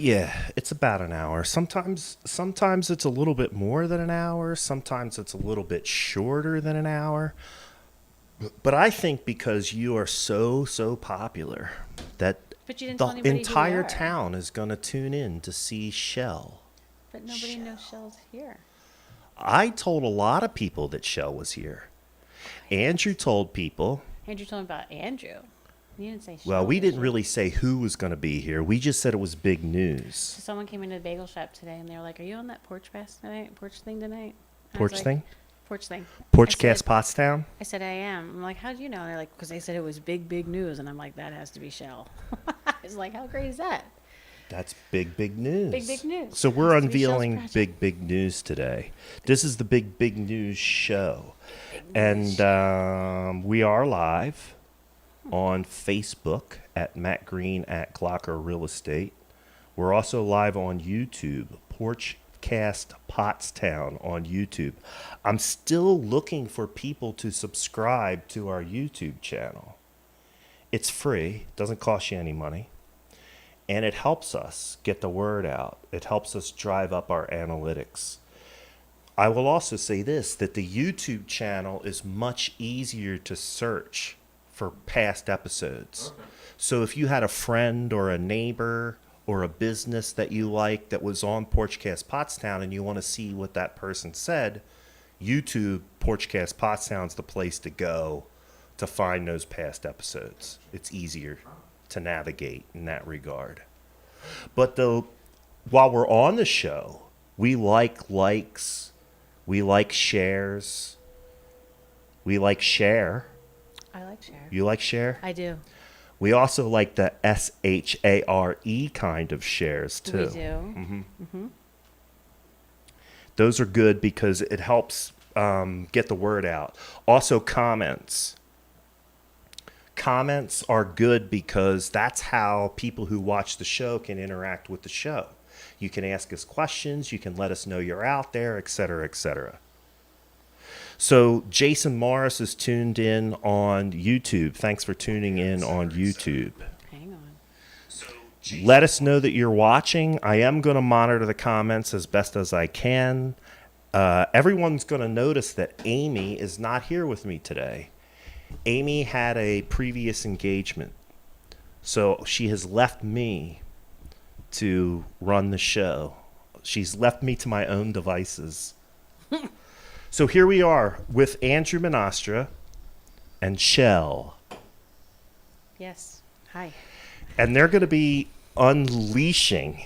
Yeah, it's about an hour. Sometimes it's a little bit more than an hour. Sometimes it's a little bit shorter than an hour. But I think because you are so popular that But you didn't the tell anybody who we entire are. town is going to tune in to see Shell. But nobody knows Shell's here. I told a lot of people that Shell was here. Andrew told people. Andrew told me about Andrew. You didn't say Well, Shell we was didn't here. really say who was going to be here. We just said it was big news. So someone came into the bagel shop today and they were like, "Are you on that porch tonight? Porch thing tonight?" I was Porch like, thing? Porch thing. Porchcast Pottstown? I said, I am. I'm like, how'd you know? And they're like, because they said it was big news. And I'm like, that has to be Shell. I was like, how great is that? That's big news. Big news. So we're Has to be Shell's unveiling project. big news today. This is the big news show. Big news. And we are live on Facebook at Matt Green at Glocker Real Estate. We're also live on YouTube, Porchcast Pottstown on YouTube. I'm still looking for people to subscribe to our YouTube channel. It's free, doesn't cost you any money, and it helps us get the word out. It helps us drive up our analytics. I will also say this, that the YouTube channel is much easier to search for past episodes. Okay. So if you had a friend or a neighbor or a business that you like that was on Porchcast Pottstown and you want to see what that person said, YouTube Porchcast Pottstown is the place to go to find those past episodes. It's easier to navigate in that regard. But while we're on the show, we like likes, we like shares, we like share. I like Share. You like share? I do. We also like the SHARE kind of shares too. We do. Those are good because it helps get the word out. Also, comments. Comments are good because that's how people who watch the show can interact with the show. You can ask us questions, you can let us know you're out there, etc., etc. So Jason Morris is tuned in on YouTube. Thanks for tuning in on YouTube. Hang on. Let us know that you're watching. I am going to monitor the comments as best as I can. Everyone's going to notice that Amy is not here with me today. Amy had a previous engagement, so she has left me to run the show. She's left me to my own devices. So here we are with Andrew Monastra and Chele. Yes. Hi. And they're going to be unleashing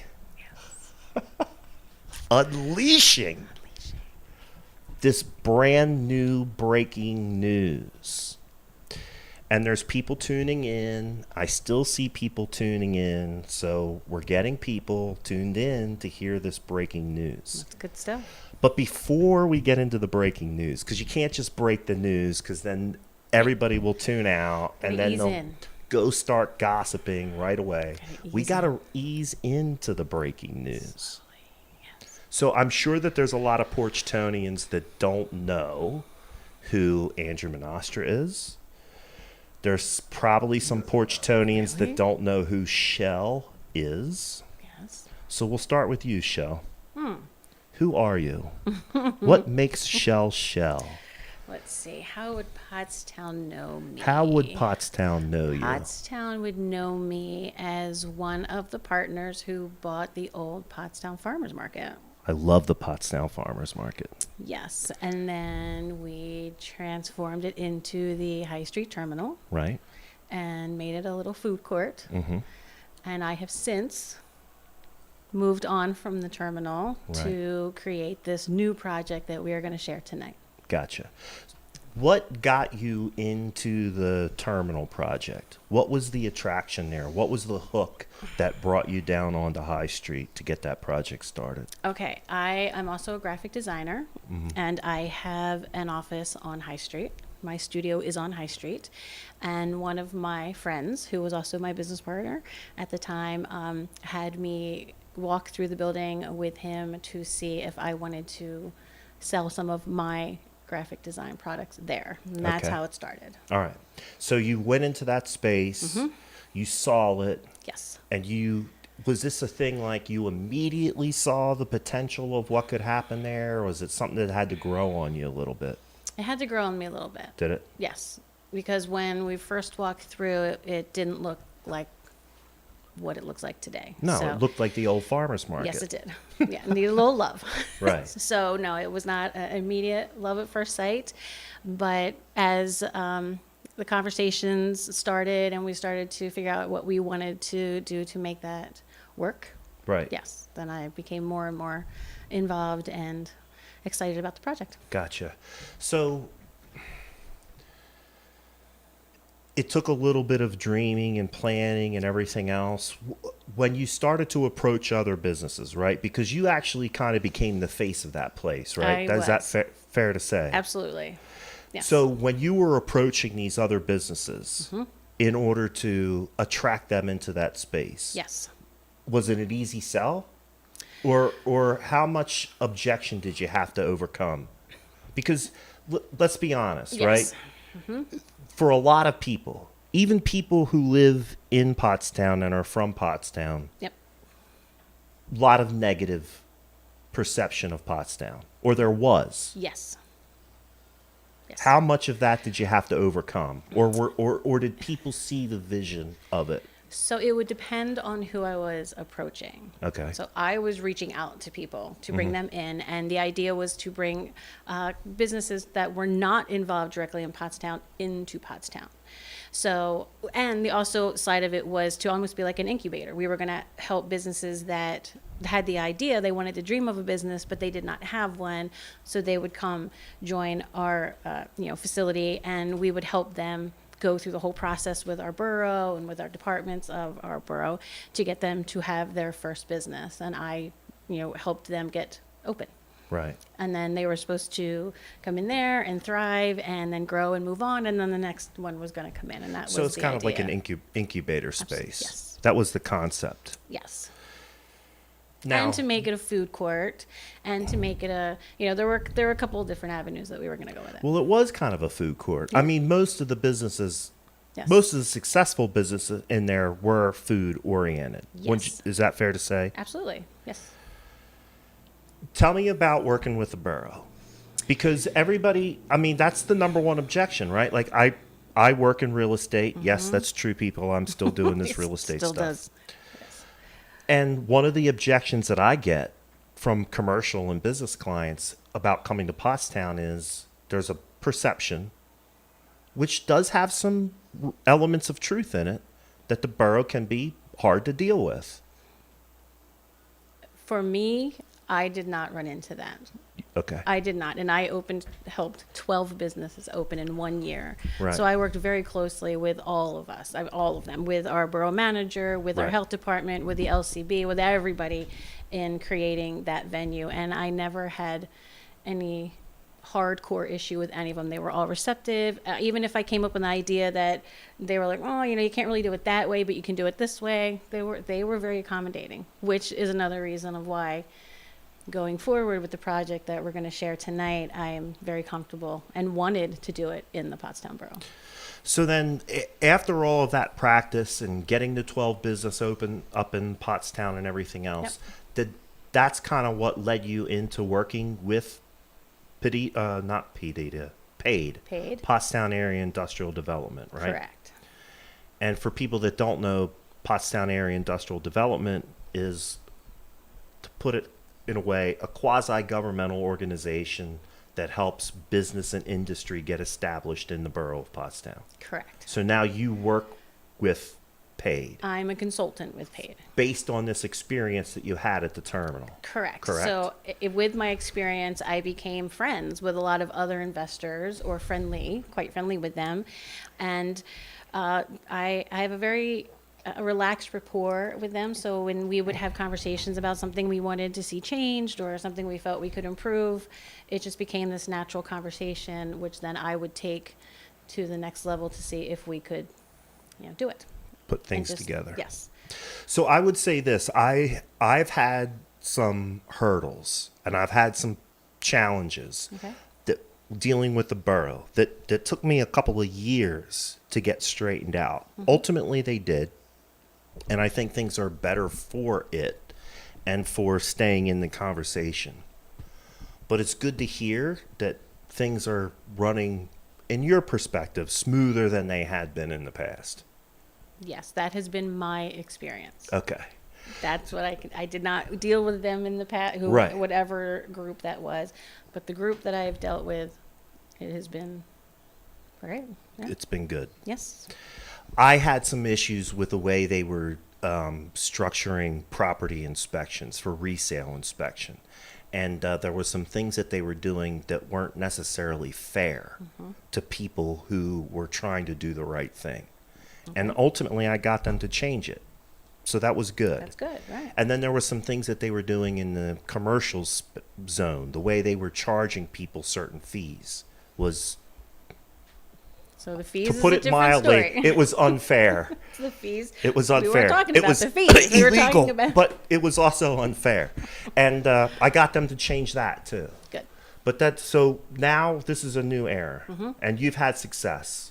this brand new breaking news. And there's people tuning in. I still see people tuning in. So we're getting people tuned in to hear this breaking news. That's good stuff. But before we get into the breaking news, because you can't just break the news, because then everybody will tune out and then Ease they'll in. go start gossiping right away. We ease got to ease into the breaking news. Yes. So I'm sure that there's a lot of Porchtonians that don't know who Andrew Monastra is. There's probably some Porchtonians Really? that don't know who Shell is. Yes. So we'll start with you, Shell. Who are you? What makes Shell Shell? Let's see. How would Pottstown know me? How would Pottstown know you? Pottstown would know me as one of the partners who bought the old Pottstown Farmers Market. I love the Pottstown Farmers Market. Yes. And then we transformed it into the High Street Terminal Right? and made it a little food court. Mm-hmm. And I have since moved on from the terminal Right. to create this new project that we are going to share tonight. Gotcha. What got you into the terminal project? What was the attraction there? What was the hook that brought you down onto High Street to get that project started? Okay, I'm also a graphic designer, and I have an office on High Street. My studio is on High Street, and one of my friends, who was also my business partner at the time, had me walk through the building with him to see if I wanted to sell some of my graphic design products there. And that's Okay. how it started. All right. So you went into that space, you saw it, Yes. and you was this a thing like you immediately saw the potential of what could happen there, or was it something that had to grow on you a little bit? It had to grow on me a little bit. Did it? Yes, because when we first walked through it, it didn't look like what it looks like today. No, So, it looked like the old farmer's market. yes, it did. Yeah, it needed a little love. Right. So no, it was not an immediate love at first sight, but as the conversations started and we started to figure out what we wanted to do to make that work, Right. yes, then I became more and more involved and excited about the project. Gotcha. So it took a little bit of dreaming and planning and everything else. When you started to approach other businesses, right? Because you actually kind of became the face of that place, right? I Is that was. fair to say? Absolutely. Yes. So when you were approaching these other businesses in order to attract them into that space, yes. was it an easy sell? Or how much objection did you have to overcome? Because let's be honest, Yes. right? For a lot of people, even people who live in Pottstown and are from Pottstown, Yep. a lot of negative perception of Pottstown, or there was. Yes. Yes. How much of that did you have to overcome, or did people see the vision of it? So it would depend on who I was approaching. Okay. So I was reaching out to people to bring them in, and the idea was to bring businesses that were not involved directly in Pottstown into Pottstown. So, and the also side of it was to almost be like an incubator. We were going to help businesses that had the idea, they wanted to dream of a business, but they did not have one. So they would come join our, facility, and we would help them go through the whole process with our borough and with our departments of our borough to get them to have their first business. And I, helped them get open. Right. And then they were supposed to come in there and thrive and then grow and move on. And then the next one was going to come in. And that was the So it's kind of like an idea. incubator space. Yes. That was the concept. Yes. Now, And to make it a food court and to make it there were a couple of different avenues that we were going to go with it. well, it was kind of a food court. I mean, most of the businesses, Yes. most of the successful businesses in there were food oriented. Yes. Is that fair to say? Absolutely. Yes. Tell me about working with the borough, because everybody, I mean, that's the number one objection, right? Like I work in real estate. Yes, that's true, people. I'm still doing this real estate Still stuff. does. Yes. And one of the objections that I get from commercial and business clients about coming to Pottstown is there's a perception, which does have some elements of truth in it, that the borough can be hard to deal with. For me, I did not run into that. Okay. I did not. And I helped 12 businesses open in 1 year. Right. So I worked very closely with all of us, all of them, with our borough manager, with our Right. health department, with the LCB, with everybody in creating that venue. And I never had any hardcore issue with any of them. They were all receptive. Even if I came up with an idea that they were like, oh, you can't really do it that way, but you can do it this way. They were very accommodating, which is another reason of why going forward with the project that we're going to share tonight, I am very comfortable and wanted to do it in the Pottstown Borough. So then, after all of that practice and getting the 12 business open up in Pottstown and everything else, that's kind of what led you into working with paid Pottstown Area Industrial Development, right? Correct. And for people that don't know, Pottstown Area Industrial Development is, to put it in a way, a quasi-governmental organization that helps business and industry get established in the borough of Pottstown. Correct. So now you work with paid I'm a consultant with paid. based on this experience that you had at the terminal. Correct. Correct. So with my experience, I became friends with a lot of other investors, or quite friendly with them. And I have a very relaxed rapport with them. So when we would have conversations about something we wanted to see changed or something we felt we could improve, it just became this natural conversation, which then I would take to the next level to see if we could, do it. Put And things just- together. Yes. So I would say this: I've had some hurdles and I've had some challenges Okay. that dealing with the borough that took me a couple of years to get straightened out. Ultimately, they did. And I think things are better for it and for staying in the conversation. But it's good to hear that things are running, in your perspective, smoother than they had been in the past. Yes, that has been my experience. Okay. That's what I did not deal with them in the past, Right. whatever group that was. But the group that I've dealt with, it has been great. Yeah. It's been good. Yes. I had some issues with the way they were structuring property inspections for resale inspection. And there were some things that they were doing that weren't necessarily fair to people who were trying to do the right thing. And ultimately, I got them to change it. So that was good. That's good, right. And then there were some things that they were doing in the commercial zone. The way they were charging people certain fees was, So the fees to is put a it different mildly, story. it was unfair. The fees. It was We unfair. weren't talking It about was the fees. We were illegal, talking about but it was also unfair. And I got them to change that too. good. But that, so now this is a new era, and you've had success.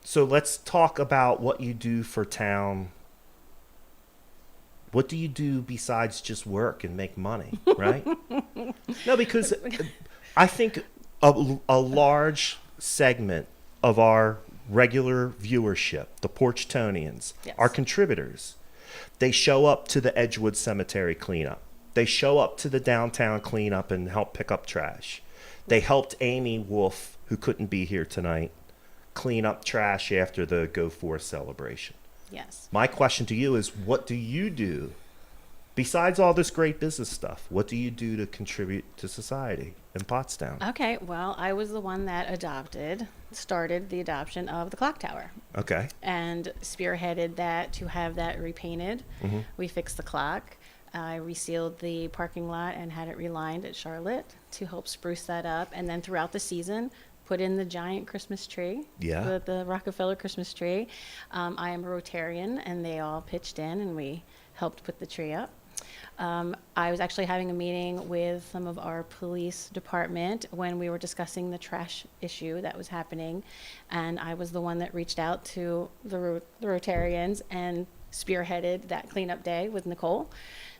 So let's talk about what you do for town. What do you do besides just work and make money, right? No, because I think a large segment of our regular viewership, the Porchtonians, Yes. are contributors. They show up to the Edgewood Cemetery cleanup. They show up to the downtown cleanup and help pick up trash. They helped Amy Wolf, who couldn't be here tonight, clean up trash after the Go Forth celebration. Yes. My question to you is, what do you do besides all this great business stuff? What do you do to contribute to society in Pottstown? Okay, well, I was the one that started the adoption of the clock tower Okay. and spearheaded that to have that repainted. We fixed the clock. I resealed the parking lot and had it relined at Charlotte to help spruce that up. And then throughout the season, put in the giant Christmas tree, Yeah. the Rockefeller Christmas tree. I am a Rotarian, and they all pitched in, and we helped put the tree up. I was actually having a meeting with some of our police department when we were discussing the trash issue that was happening, and I was the one that reached out to the Rotarians and spearheaded that cleanup day with Nicole.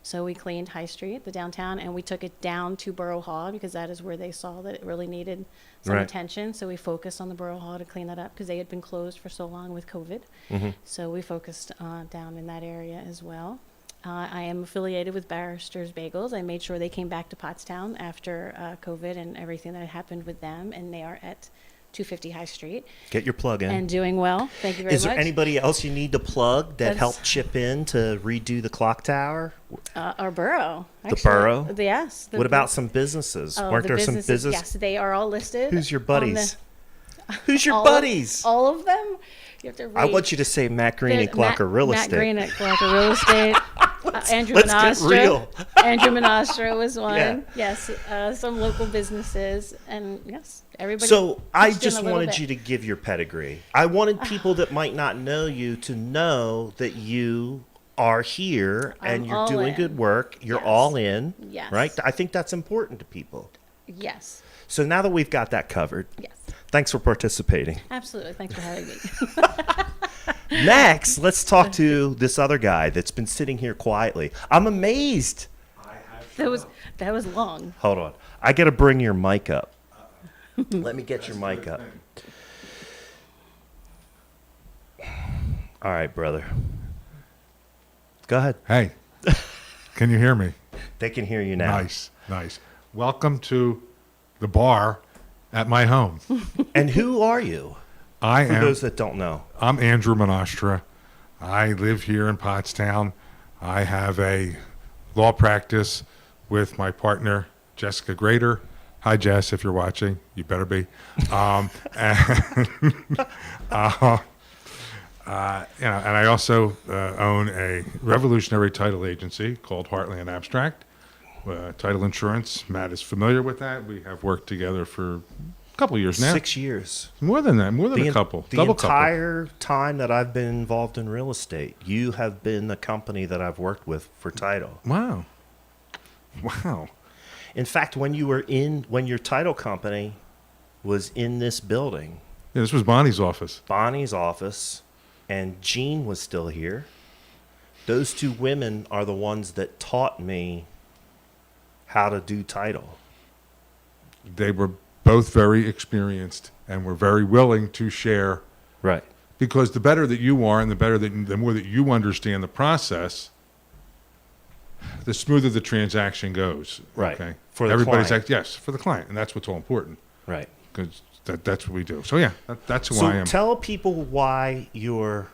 So we cleaned High Street, the downtown, and we took it down to Borough Hall because that is where they saw that it really needed some Right. attention. So we focused on the Borough Hall to clean that up because they had been closed for so long with COVID. So we focused down in that area as well. I am affiliated with Barrister's Bagels. I made sure they came back to Pottstown after COVID and everything that had happened with them, and they are at 250 High Street Get your plug in. and doing well. Thank you very Is much. there anybody else you need to plug that That's- helped chip in to redo the clock tower? Our borough. The borough? Yes. What about some businesses? Oh, Weren't the there some businesses? business? Yes, they are all listed. Who's your on buddies? the- Who's your all buddies? All of them? You have to read. I want you to say Matt Green There's and Glocker Real Matt Estate. Green at Glocker Real Estate. Andrew let's get Monastra. real. Andrew Monastra was one. Yeah. Yes. Some local businesses. And yes, everybody. So I pitched in just a little wanted bit. you to give your pedigree. I wanted people that might not know you to know that you are here and I'm you're all doing in. good work. You're Yes. all in. Yes. Right? I think that's important to people. Yes. So now that we've got that covered, Yes. thanks for participating. Absolutely. Thanks for having me. Next, let's talk to this other guy that's been sitting here quietly. I'm amazed. that was long. Hold on. I got to bring your mic up. Let me get your mic up. All right, brother. Go ahead. Hey, can you hear me? They can hear you now. Nice, nice. Welcome to the bar at my home. And who are you? I For am. those that don't know. I'm Andrew Monastra. I live here in Pottstown. I have a law practice with my partner Jessica Grader. Hi, Jess, if you're watching, you better be. And I also own a revolutionary title agency called Heartland Abstract. Title insurance. Matt is familiar with that. We have worked together for a couple of years now. 6 years. More than that. More than a couple. The Double couple. entire time that I've been involved in real estate, you have been the company that I've worked with for title. Wow. Wow. In fact, when your title company was in this building, Yeah, this was Bonnie's office. Bonnie's office, and Jean was still here, those two women are the ones that taught me how to do title. They were both very experienced and were very willing to share. Right. Because the better that you are and the more that you understand the process, the smoother the transaction goes. Right. Okay. For the client. Yes, for the client. And that's what's all important. Right. Because that's what we do. So, yeah, that's who So I am. tell people why you're...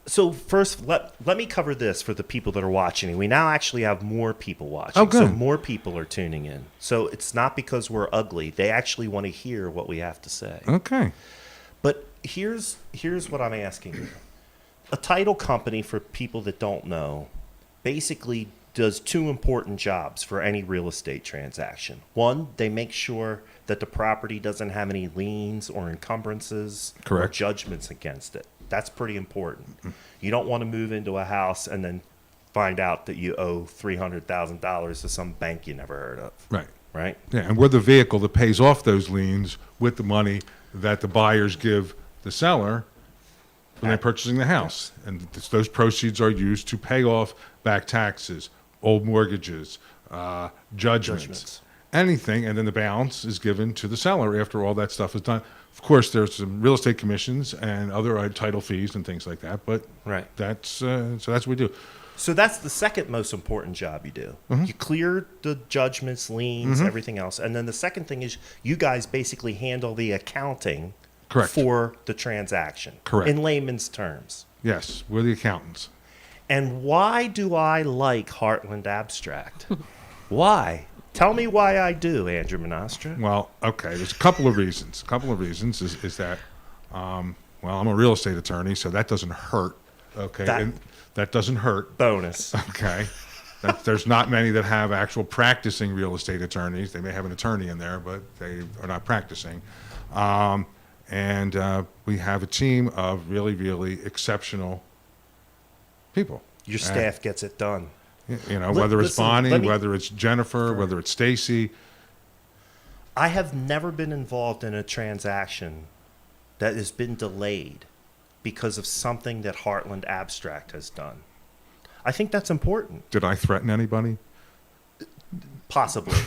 So first, let me cover this for the people that are watching. We now actually have more people watching. Oh, good. So more people are tuning in. So it's not because we're ugly. They actually want to hear what we have to say. Okay. But here's what I'm asking you. A title company, for people that don't know, basically does two important jobs for any real estate transaction. One, they make sure that the property doesn't have any liens or encumbrances or Correct. judgments against it. That's pretty important. You don't want to move into a house and then find out that you owe $300,000 to some bank you never heard of. Right. Right? Yeah, and we're the vehicle that pays off those liens with the money that the buyers give the seller when they're purchasing the house. And those proceeds are used to pay off back taxes, old mortgages, judgments, anything. And then the balance is given to the seller after all that stuff is done. Of course, there's some real estate commissions and other title fees and things like that. But Right. that's what we do. So that's the second most important job you do. You clear the judgments, liens, everything else. And then the second thing is you guys basically handle the accounting Correct. for the transaction. Correct. In layman's terms. Yes, we're the accountants. And why do I like Heartland Abstract? Why? Tell me why I do, Andrew Monastra. Well, okay, there's a couple of reasons. Is that, well, I'm a real estate attorney, so that doesn't hurt. Okay, that doesn't hurt. Bonus. Okay, there's not many that have actual practicing real estate attorneys. They may have an attorney in there, but they are not practicing. And we have a team of really, really exceptional people. Your staff gets it done. You know, whether it's Listen, Bonnie, whether it's Jennifer, whether it's Stacy. I have never been involved in a transaction that has been delayed because of something that Heartland Abstract has done. I think that's important. Did I threaten anybody? Possibly.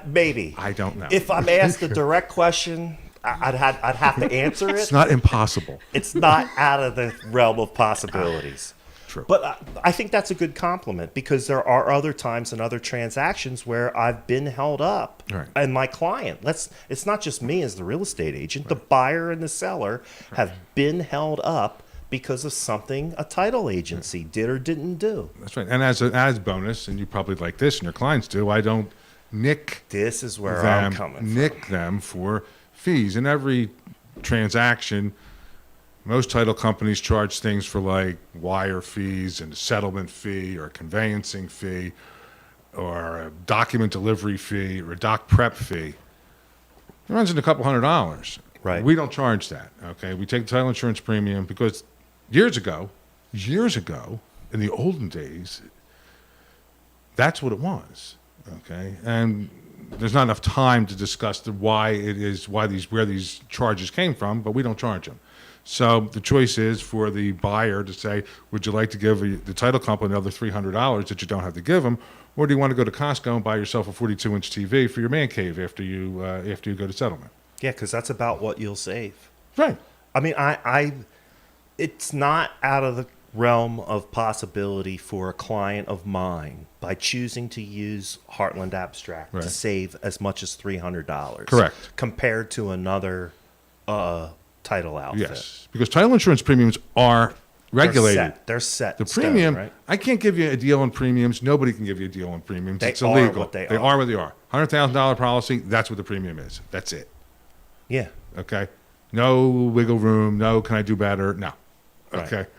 Maybe. I don't know. If I'm asked a direct question, I'd have to answer it. It's not impossible. It's not out of the realm of possibilities. True. But I think that's a good compliment because there are other times and other transactions where I've been held up. Right. And my client, it's not just me as the real estate agent, the buyer and the seller have been held up because of something a title agency did or didn't do. That's right. And as bonus, and you probably like this, and your clients do, I don't nick This is where I'm them, coming nick them for fees. In every transaction, most title companies charge things for like wire fees and a settlement fee or a conveyancing fee or a document delivery fee or a doc prep fee. It runs into a couple $100. Right. We don't charge that. Okay. We take the title insurance premium because years ago, in the olden days, that's what it was. Okay. And there's not enough time to discuss where these charges came from, but we don't charge them. So the choice is for the buyer to say, would you like to give the title company another $300 that you don't have to give them, or do you want to go to Costco and buy yourself a 42-inch TV for your man cave after you go to settlement? Yeah, because that's about what you'll save. Right. I mean, it's not out of the realm of possibility for a client of mine by choosing to use Heartland Abstract Right. to save as much as $300. Correct. Compared to another title outfit. Yes, because title insurance premiums are regulated. They're set. The in stone, premium, right? I can't give you a deal on premiums. Nobody can give you a deal on premiums. They It's are illegal. what they are what they are. $100,000 policy, that's what the premium is. That's it. Yeah. Okay? No wiggle room. No, can I do better? No. Right. Okay?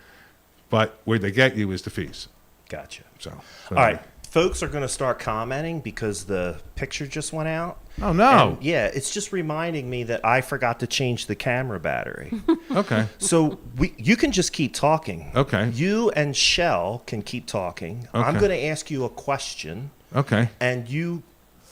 But where they get you is the fees. Gotcha. So All right. Folks are going to start commenting because the picture just went out. Oh, no. And yeah, it's just reminding me that I forgot to change the camera battery. Okay. So you can just keep talking. Okay. You and Shell can keep talking. I'm Okay. going to ask you a question, Okay. and you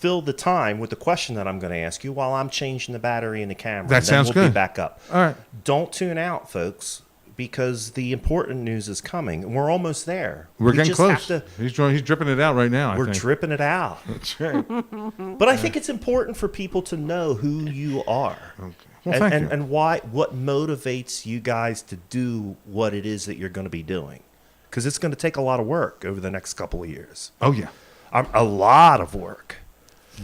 fill the time with the question that I'm going to ask you while I'm changing the battery in the camera. That sounds then we'll good. Be back up. All right. Don't tune out, folks, because the important news is coming, and we're almost there. We're We getting just close. have He's dripping it out right now. we're I think. dripping it out. That's right. But I think it's important for people to know who you are. Okay. Well, thank you. And what motivates you guys to do what it is that you're going to be doing. Because it's going to take a lot of work over the next couple of years. Oh yeah. A lot of work.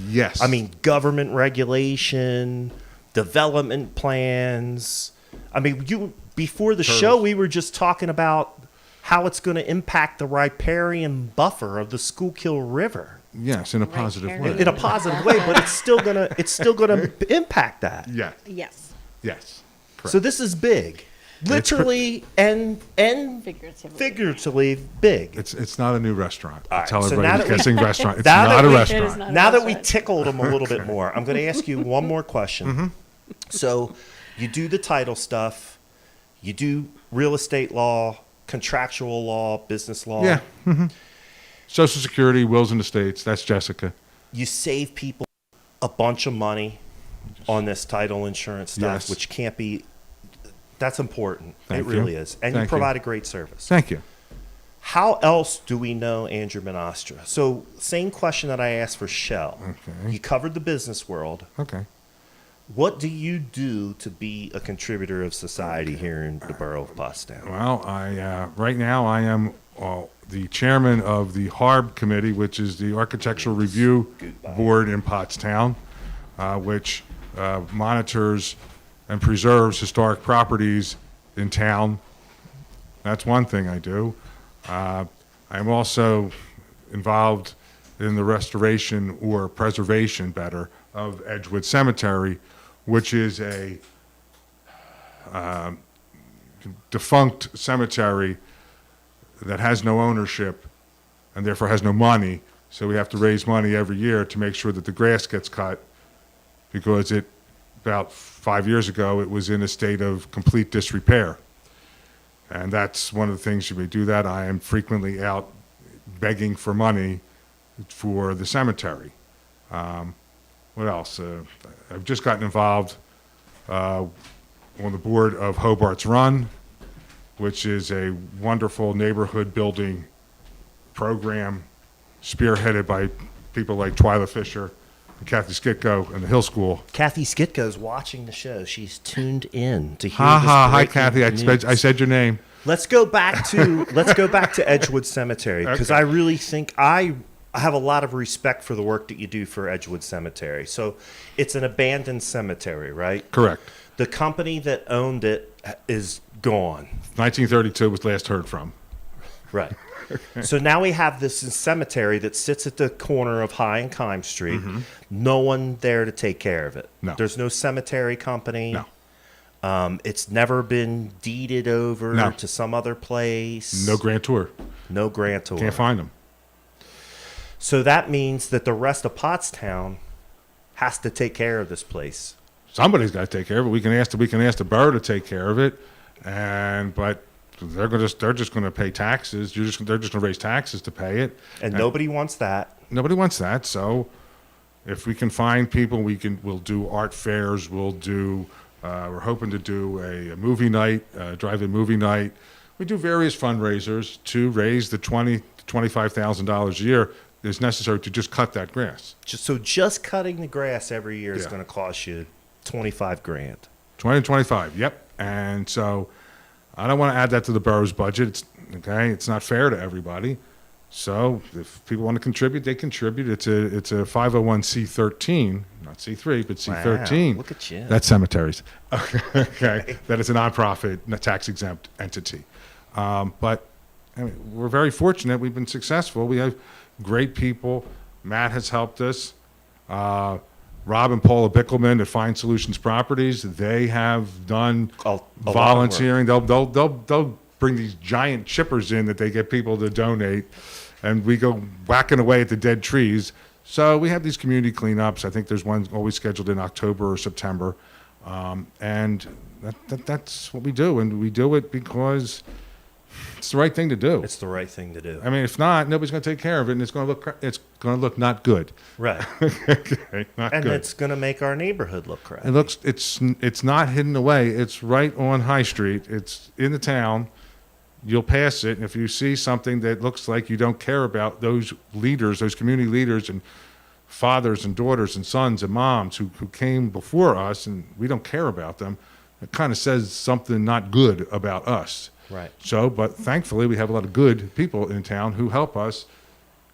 Yes. I mean, government regulation, development plans. I mean, before the show, we were just talking about how it's going to impact the riparian buffer of the Schuylkill River yes, in a positive here. way. in a positive way, but it's still gonna impact that. Yeah. Yes. Yes. Correct. So this is big, literally and figuratively big. It's not a new restaurant. All That's right, how so everybody's now that we- guessing restaurant. It's now that not a we- restaurant. It is not. Now that we restaurant. tickled them a little bit more, I'm going to ask you one more question. Mm-hmm. So you do the title stuff, you do real estate law, contractual law, business law. Yeah. Social Security, wills and estates. That's Jessica. You save people a bunch of money on this title insurance stuff, Yes. which can't be. That's important. Thank it you. really is, and Thank you you. provide a great service. Thank you. How else do we know Andrew Monastra? So, same question that I asked for Shell. Okay. You covered the business world. Okay. What do you do to be a contributor of society here in the borough of Pottstown? Well, right now I am the chairman of the HARB committee, which is the Architectural Review Goodbye. Board in Pottstown, which monitors and preserves historic properties in town. That's one thing I do. I'm also involved in the restoration or preservation, better, of Edgewood Cemetery, which is a defunct cemetery that has no ownership and therefore has no money. So we have to raise money every year to make sure that the grass gets cut, because about 5 years ago, it was in a state of complete disrepair. And that's one of the things we do that. I am frequently out begging for money for the cemetery. What else? I've just gotten involved on the board of Hobart's Run, which is a wonderful neighborhood building program spearheaded by people like Twyla Fisher and Kathy Skitko and the Hill School. Kathy Skitko is watching the show. She's tuned in to hear Ha this ha! Hi, breaking Kathy. I news. said your name. Let's go back to Edgewood Cemetery, because Okay. I really think I have a lot of respect for the work that you do for Edgewood Cemetery. So it's an abandoned cemetery, right? Correct. The company that owned it is gone. 1932 was last heard from. Right. So now we have this cemetery that sits at the corner of High and Kime Street. No one there to take care of it. No. There's no cemetery company. No. It's never been deeded over No. to some other place. No grantor. No grantor. Can't find them. So that means that the rest of Pottstown has to take care of this place. Somebody's got to take care of it. We can ask the borough to take care of it, but they're just going to pay taxes. They're just going to raise taxes to pay it, And nobody wants that. nobody wants that. So if we can find people, we'll do art fairs. We're hoping to do a movie night, drive-in movie night. We do various fundraisers to raise the $25,000 a year is necessary to just cut that grass. Just cutting the grass every year is Yeah. going to cost you $25,000. 20 to 25, yep. And so I don't want to add that to the borough's budget. It's not fair to everybody. So if people want to contribute, they contribute. It's a 501c13, not C3, but C13. Wow, look at you. That's cemeteries. Okay. That is a nonprofit, a tax-exempt entity. But I mean, we're very fortunate. We've been successful. We have great people. Matt has helped us. Rob and Paula Bickelman at Fine Solutions Properties, they have done A lot of work. volunteering. They'll bring these giant chippers in that they get people to donate, and we go whacking away at the dead trees. So we have these community cleanups. I think there's one always scheduled in October or September, and that's what we do. And we do it because It's the right thing to do. It's the right thing to do. I mean, if not, nobody's going to take care of it, and it's going to look not good. Right. Okay, not And good. it's going to make our neighborhood look crappy. It's not hidden away. It's right on High Street. It's in the town. You'll pass it, and if you see something that looks like you don't care about those leaders, those community leaders, and fathers and daughters and sons and moms who came before us, and we don't care about them, it kind of says something not good about us. Right. So, but thankfully, we have a lot of good people in town who help us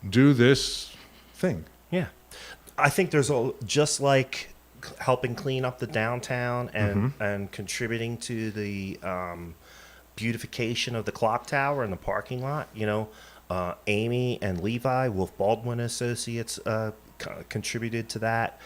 do this thing. Yeah. I think just like helping clean up the downtown and contributing to the beautification of the clock tower and the parking lot, Amy and Levi, Wolf Baldwin Associates, contributed to that.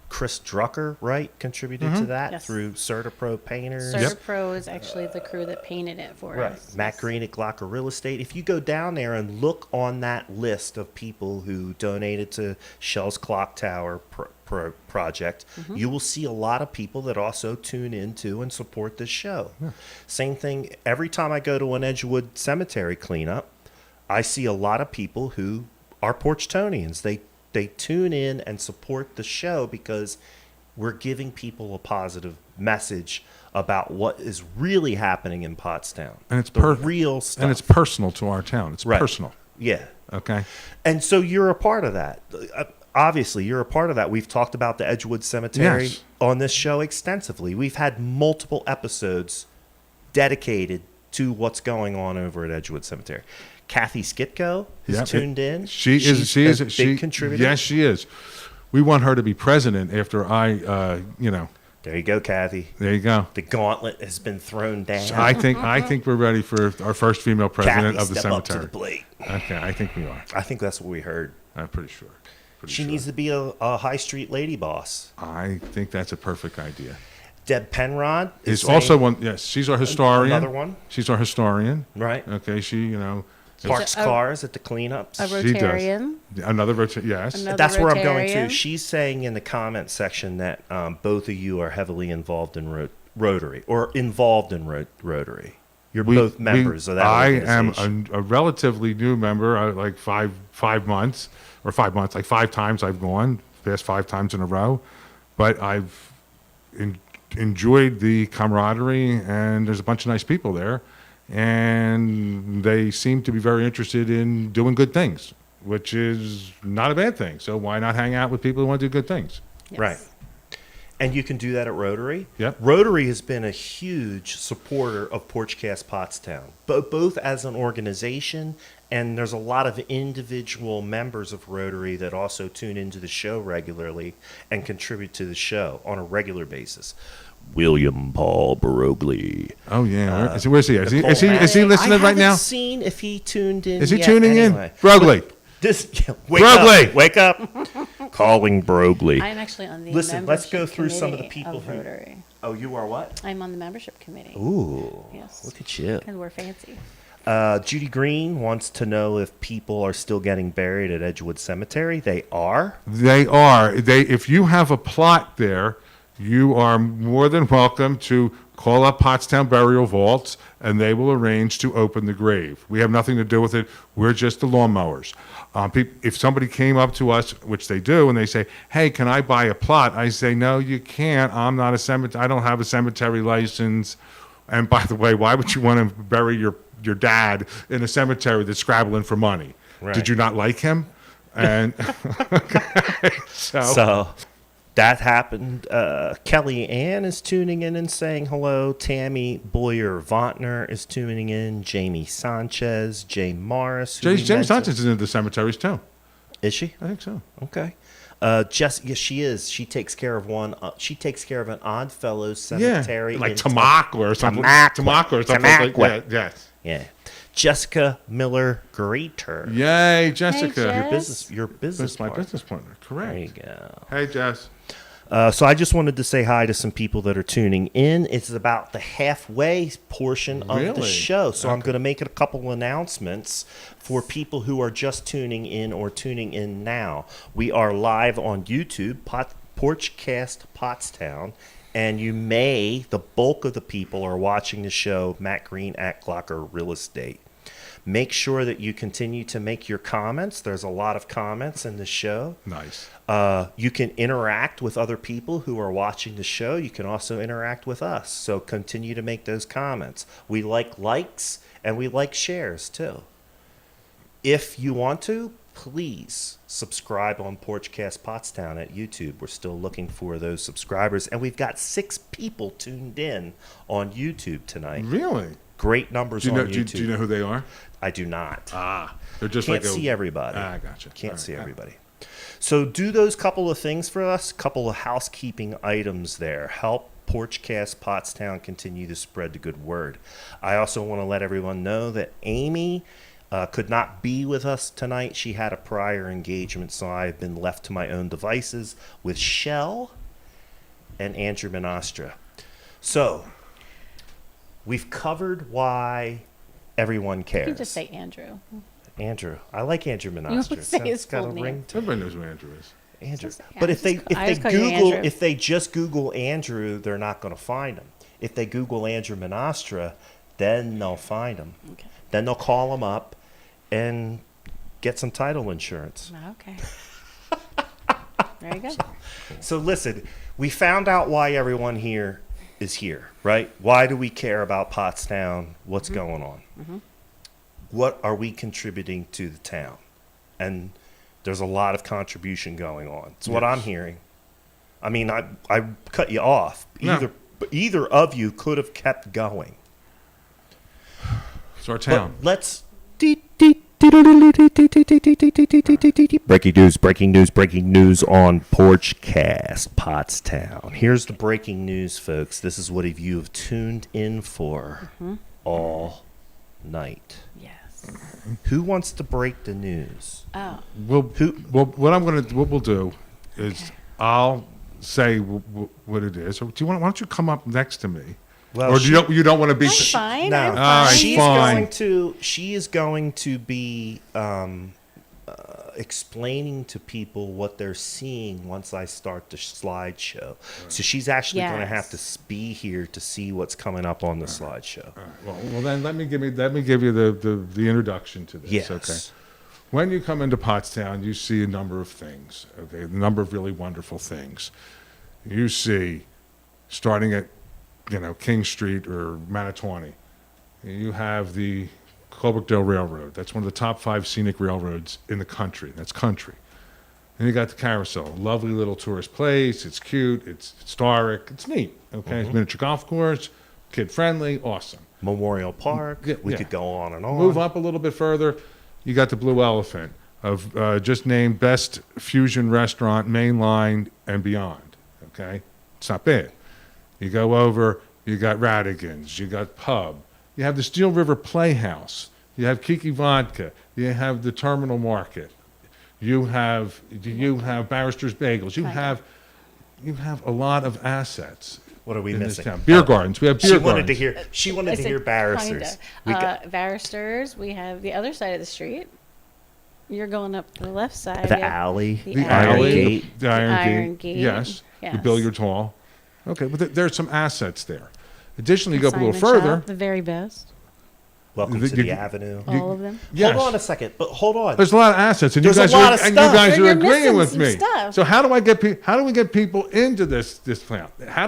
Chris Drucker, right, contributed to that Yes. through CertaPro Painters. CertaPro is actually the crew that painted it for Right. us. Matt Green at Glocker Real Estate. If you go down there and look on that list of people who donated to Shell's Clock Tower project, you will see a lot of people that also tune into and support this show. Yeah. Same thing, every time I go to an Edgewood Cemetery cleanup, I see a lot of people who are Porchtonians. They tune in and support the show because we're giving people a positive message about what is really happening in Pottstown. And it's real stuff. And it's personal to our town. It's Right. personal. Yeah. Okay. And so you're a part of that. Obviously, you're a part of that. We've talked about the Edgewood Cemetery Yes. on this show extensively. We've had multiple episodes dedicated to what's going on over at Edgewood Cemetery. Kathy Skitko is Yep. tuned in. She She's is a big contributor. Yes, she is. We want her to be president after There you go, Kathy. there you go. The gauntlet has been thrown down. I think we're ready for our first female president Kathy, of the step up to cemetery. the plate. Okay, I think we are. I think that's what we heard. I'm pretty sure. She needs to be a high street lady boss. I think that's a perfect idea. Deb Penrod Is saying- also one. Yes, she's our historian. Another one, She's our historian. right? Okay, she Parks a- cars at the cleanups. A She does. Rotarian. another yes. Another That's where I'm going to. Rotarian. She's saying in the comment section that both of you are heavily involved in Rotary or involved in Rotary. You're both members of that I organization. am a relatively new member, like 5 months, like 5 times I've gone, past 5 times in a row. But I've enjoyed the camaraderie, and there's a bunch of nice people there. And they seem to be very interested in doing good things, which is not a bad thing. So why not hang out with people who want to do good things? Yes. Right. And you can do that at Rotary. Yep. Rotary has been a huge supporter of Porchcast Pottstown, both as an organization, and there's a lot of individual members of Rotary that also tune into the show regularly and contribute to the show on a regular basis. William Paul Barogli. Oh yeah, where's he? Is he Nicole is he Madden. listening I right now? haven't seen if he tuned in. Is he yet tuning anyway. in? Broglie. Wake Broglie. up! Wake up! Calling Broglie. I'm actually on the Listen, let's go membership through some of the committee people of who- Rotary. Oh, you are what? I'm on the membership committee. Ooh, Yes. look at you. Because we're fancy. Judy Green wants to know if people are still getting buried at Edgewood Cemetery. They are. They are. If you have a plot there, you are more than welcome to call up Pottstown Burial Vaults, and they will arrange to open the grave. We have nothing to do with it. We're just the lawnmowers. If somebody came up to us, which they do, and they say, "Hey, can I buy a plot?" I say, "No, you can't. I'm not a cemetery. I don't have a cemetery license." And by the way, why would you want to bury your dad in a cemetery that's scrabbling for money? Right. Did you not like him? And So that happened. Kelly Ann is tuning in and saying hello. Tammy Boyer Vontner is tuning in. Jamie Sanchez, Jay Morris. who we James mentioned. Sanchez is into the cemeteries too. Is she? I think so. Okay. Yes, she is. She takes care of one. She takes care of an Oddfellows Yeah, cemetery, like in Tamaqua or something. Tamaqua. or something like Tamaqua. that. Yes. Yeah. Jessica Miller Greater. Yay, Jessica. Jess. Your business That's my partner. business partner. There you Correct. go. Hey, Jess. So I just wanted to say hi to some people that are tuning in. It's about the halfway portion of the Really? show. So I'm Okay. going to make a couple announcements for people who are just tuning in or tuning in now. We are live on YouTube, Porchcast Pottstown, And the bulk of the people are watching the show, Matt Green at Glocker Real Estate. Make sure that you continue to make your comments. There's a lot of comments in the show. Nice. You can interact with other people who are watching the show. You can also interact with us. So continue to make those comments. We like likes and we like shares too. If you want to, please subscribe on Porchcast Pottstown at YouTube. We're still looking for those subscribers. And we've got 6 people tuned in on YouTube tonight. Really? Great numbers on YouTube. Do you know who they are? I do not. They're just Can't see everybody. Gotcha. Can't see everybody. So do those couple of things for us, couple of housekeeping items there. Help Porchcast Pottstown continue to spread the good word. I also want to let everyone know that Amy could not be with us tonight. She had a prior engagement, so I've been left to my own devices with Chele and Andrew Monastra. So we've covered why everyone cares. You can just say Andrew. Andrew. I like Andrew You Monastra. always say his got full a name. ring to it. Everybody knows who Andrew is. Andrew. Just- But I if they just call you Andrew. if they just Google Andrew, they're not going to find him. If they Google Andrew Monastra, then they'll find him. Okay. Then they'll call him up and get some title insurance. Okay. There you go. So listen, we found out why everyone here is here, right? Why do we care about Pottstown? What's going on? What are we contributing to the town? And there's a lot of contribution going on. It's what I'm hearing. I mean, I cut you off. No. Either of you could have kept going. It's our town. But let's. Breaking news on Porchcast Pottstown. Here's the breaking news, folks. This is what you have tuned in for all night. Yes. Who wants to break the news? Oh. What we'll do is Okay. I'll say what it is. Or why don't you come up next to me? Well, Or you don't want to be? I'm fine. No, I'm All right, fine. she's fine. going to be explaining to people what they're seeing once I start the slideshow. So she's actually going to have to be here to see what's coming up on the slideshow. All right, well, then let me give you the introduction to this. Yes. Okay. When you come into Pottstown, you see a number of things. Okay, a number of really wonderful things. You see, starting at King Street or Manitawny, you have the Colebrookdale Railroad. That's one of the top 5 scenic railroads in the country. That's country. And you got the Carousel, a lovely little tourist place. It's cute. It's historic. It's neat. Okay, it's miniature golf course, kid friendly, awesome. Memorial Park. We yeah. could go on and on. Move up a little bit further, you got the Blue Elephant, of just named best fusion restaurant, main line and beyond. Okay, it's not bad. You go over, you got Radigan's, you got Pub, you have the Steel River Playhouse, you have Kiki Vodka, you have the Terminal Market, you have Barrister's Bagels, you have a lot of assets. What are we in missing? this town. Beer gardens. We have beer gardens. She wanted I to said hear barristers. kinda. Barristers. We have the other side of the street. You're going up the left side. The We have alley. The The alley. alley, Gate. the Iron Iron Gate, Gate, yes, the yes. billiards hall. Okay, but there's some assets there. Additionally, you go up a little Consignment further. shop, the very best. Welcome The- to the you- Avenue. All of them. Yes. Hold on a second, but hold on. There's a lot of assets, and you There's a guys lot are of and you stuff. guys So are you're agreeing missing with some me. stuff. So how do we get people into this town? How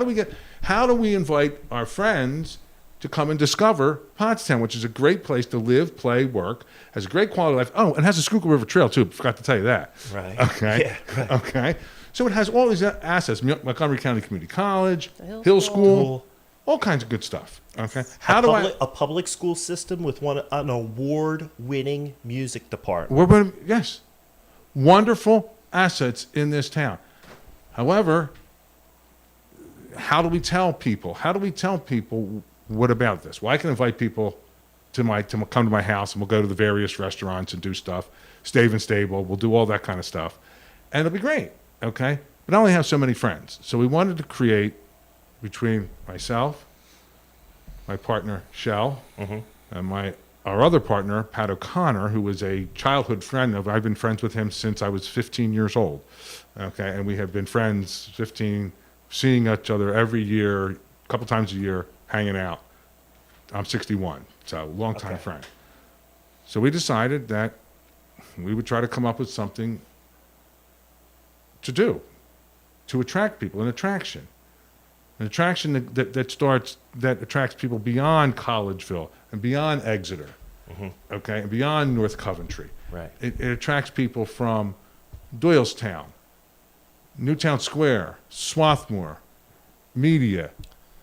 do we invite our friends to come and discover Pottstown, which is a great place to live, play, work, has a great quality of life. Oh, and has a Schuylkill River Trail too. Forgot to tell you that. Right. Okay. Yeah, right. Okay. So it has all these assets: Montgomery County Community College, The Hill Hill School. School, all kinds of good stuff. Okay. How do a public school system with an award-winning music department. Yes, wonderful assets in this town. However, how do we tell people? What about this? Well, I can invite people to come to my house, and we'll go to the various restaurants and do stuff. Stave and Stable, we'll do all that kind of stuff, and it'll be great. Okay, but I only have so many friends, so we wanted to create between myself, my partner Chele, and our other partner Pat O'Connor, who was a childhood friend of. I've been friends with him since I was 15 years old. Okay, and we have been friends 15 seeing each other every year, a couple times a year, hanging out. I'm 61, so long-time Okay. friend. So we decided that we would try to come up with something to do, to attract people, an attraction that attracts people beyond Collegeville and beyond Exeter, okay, and beyond North Coventry. Right. It attracts people from Doylestown, Newtown Square, Swarthmore, Media.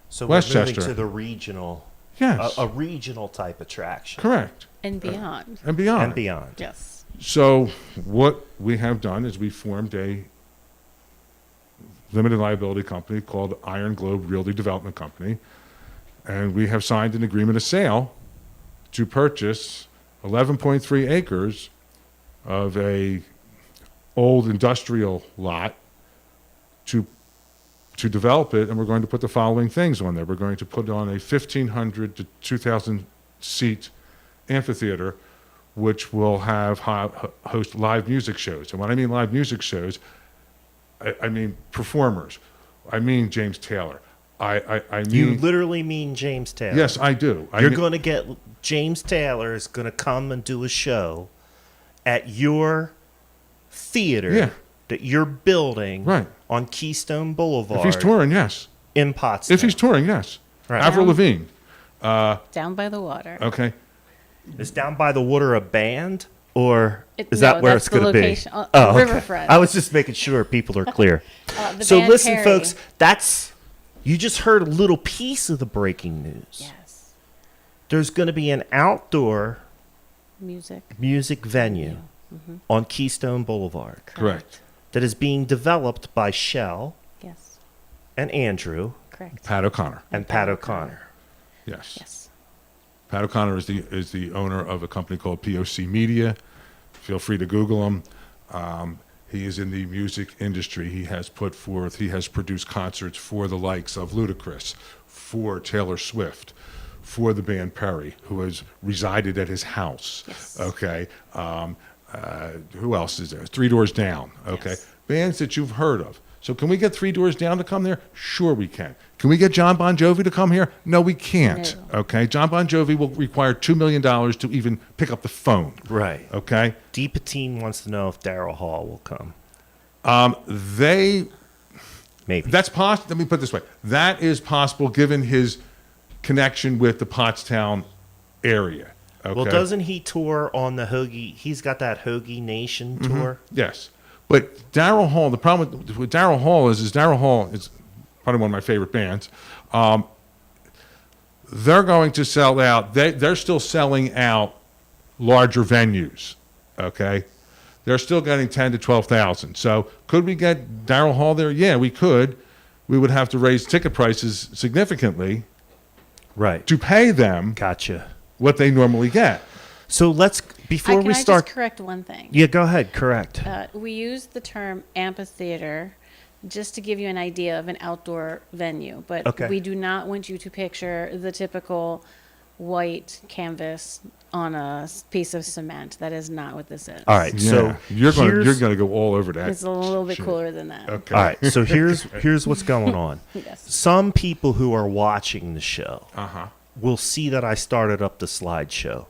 So we're moving Westchester. to the regional, Yes, a regional type attraction. correct, And beyond. and beyond. And beyond. Yes. So what we have done is we formed a limited liability company called Iron Globe Realty Development Company, and we have signed an agreement of sale to purchase 11.3 acres of a old industrial lot to develop it, and we're going to put the following things on there. We're going to put on a 1,500 to 2,000 seat amphitheater, which will have host live music shows. And when I mean live music shows, I mean performers. I mean James Taylor. I mean, You literally mean James Taylor. yes, I do. You're going to get James Taylor is going to come and do a show at your theater Yeah. that you're building Right. on Keystone Boulevard If he's touring, yes. in Pottstown. If he's touring, yes. Right. Avril Lavigne. Down by the water. Okay. Is Down by the Water a band, or is No, that where that's it's going the to be? location, Okay. Riverfront. I was just making sure people are clear. The So band listen, Perry. folks, you just heard a little piece of the breaking news. Yes. There's going to be an outdoor Music. venue on Keystone Boulevard Correct. that is being developed by Shell Yes. and Andrew Correct. Pat O'Connor. and Pat O'Connor. Yes. Yes. Pat O'Connor is the owner of a company called POC Media. Feel free to Google him. He is in the music industry. He has produced concerts for the likes of Ludacris, for Taylor Swift, for the band Perry, who has resided at his house. Yes. Okay. Who else is there? Three Doors Down. Okay. Yes. Bands that you've heard of. So can we get Three Doors Down to come there? Sure we can. Can we get John Bon Jovi to come here? No, we can't. No. Okay. John Bon Jovi will require $2 million to even pick up the phone. Right. Okay. D. Patine wants to know if Daryl Hall will come. Maybe. That's possible. Let me put it this way. That is possible given his connection with the Pottstown area. Okay. Well, doesn't he tour on the Hoagie? He's got that Hoagie Nation tour. Yes. But Daryl Hall, the problem with Daryl Hall is Daryl Hall is probably one of my favorite bands. They're going to sell out. They're still selling out larger venues. Okay. They're still getting 10 to 12,000. So could we get Daryl Hall there? Yeah, we could. We would have to raise ticket prices significantly Right. to pay them Gotcha. what they normally get. So before we I start. just correct one thing? Yeah, go ahead. Correct. We use the term amphitheater just to give you an idea of an outdoor venue, but Okay. we do not want you to picture the typical white canvas on a piece of cement. That is not what this is. All right. Yeah. So you're here's- going to go all over that. It's a little bit shit. cooler than that. Okay. All right. So here's what's going on. Yes. Some people who are watching the show Uh-huh. will see that I started up the slideshow.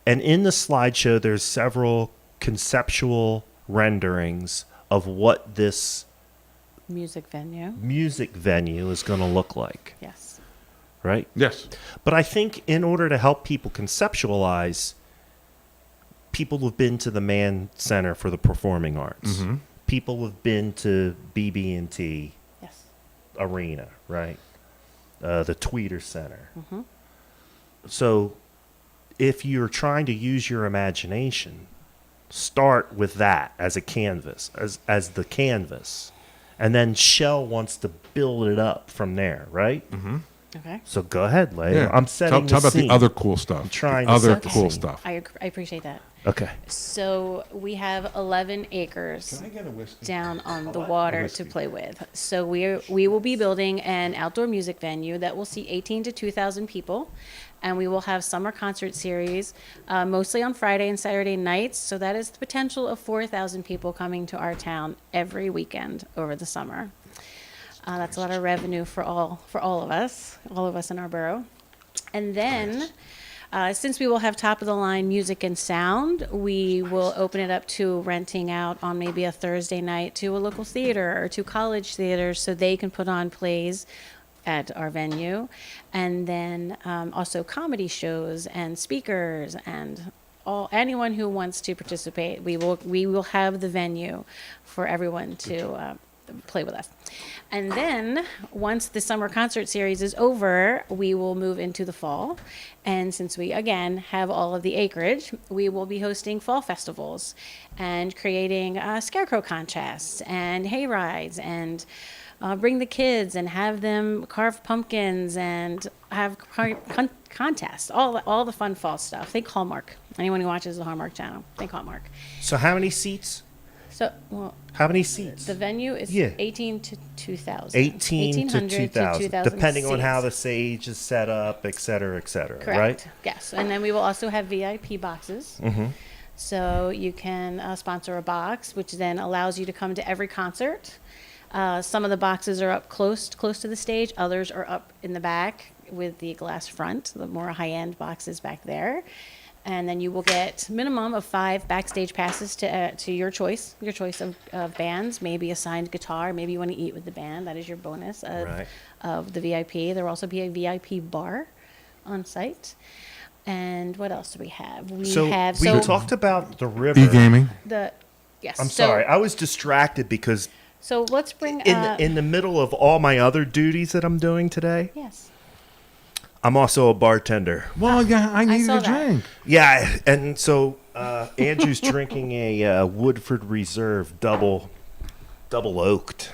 And in the slideshow, there's several conceptual renderings of what this Music venue. music venue is going to look like, Yes. right? Yes. But I think in order to help people conceptualize, people have been to the Mann Center for the Performing Arts. Mhm. People have been to BB&T Yes. Arena, right? The Tweeter Center. So if you're trying to use your imagination, start with that as a canvas, as the canvas. And then Shell wants to build it up from there, right? Okay. So go ahead, Leigh. Yeah. I'm setting Tell the about scene. the other cool stuff. I'm trying the to other set the cool scene. stuff. I appreciate that. Okay. So we have 11 acres get a whiskey? down on the water to play with. So we will be building an outdoor music venue that will seat 18 to 2,000 people, and we will have summer concert series, mostly on Friday and Saturday nights. So that is the potential of 4,000 people coming to our town every weekend over the summer. That's a lot of revenue for all of us in our borough. And then, since we will have top of the line music and sound, we will open it up to renting out on maybe a Thursday night to a local theater or to college theaters so they can put on plays at our venue. And then also comedy shows and speakers and anyone who wants to participate. We will have the venue for everyone to play with us. And then once the summer concert series is over, we will move into the fall. And since we, again, have all of the acreage, we will be hosting fall festivals and creating scarecrow contests and hay rides and bring the kids and have them carve pumpkins and have contests, all the fun fall stuff. Think Hallmark. Anyone who watches the Hallmark channel, think Hallmark. So how many seats? So, well, How many seats? the venue is Yeah. 18 to 2,000. 18 to 2,000, 2,000 depending on how the seats. stage is set up, et cetera, Correct. right? Yes, and then we will also have VIP boxes. Mm-hmm. So you can sponsor a box, which then allows you to come to every concert. Some of the boxes are up close to the stage. Others are up in the back with the glass front, the more high-end boxes back there. And then you will get minimum of 5 backstage passes to your choice of bands, maybe a signed guitar, maybe you want to eat with the band. That is your bonus Right. of the VIP. There will also be a VIP bar on site. And what else do we have? We talked about the river. E-gaming. Yes. I'm sorry, I was distracted because So let's bring in the middle of all my other duties that I'm doing today, yes. I'm also a bartender. Well, yeah, I needed saw a that. drink. Yeah, and so Andrew's drinking a Woodford Reserve double oaked.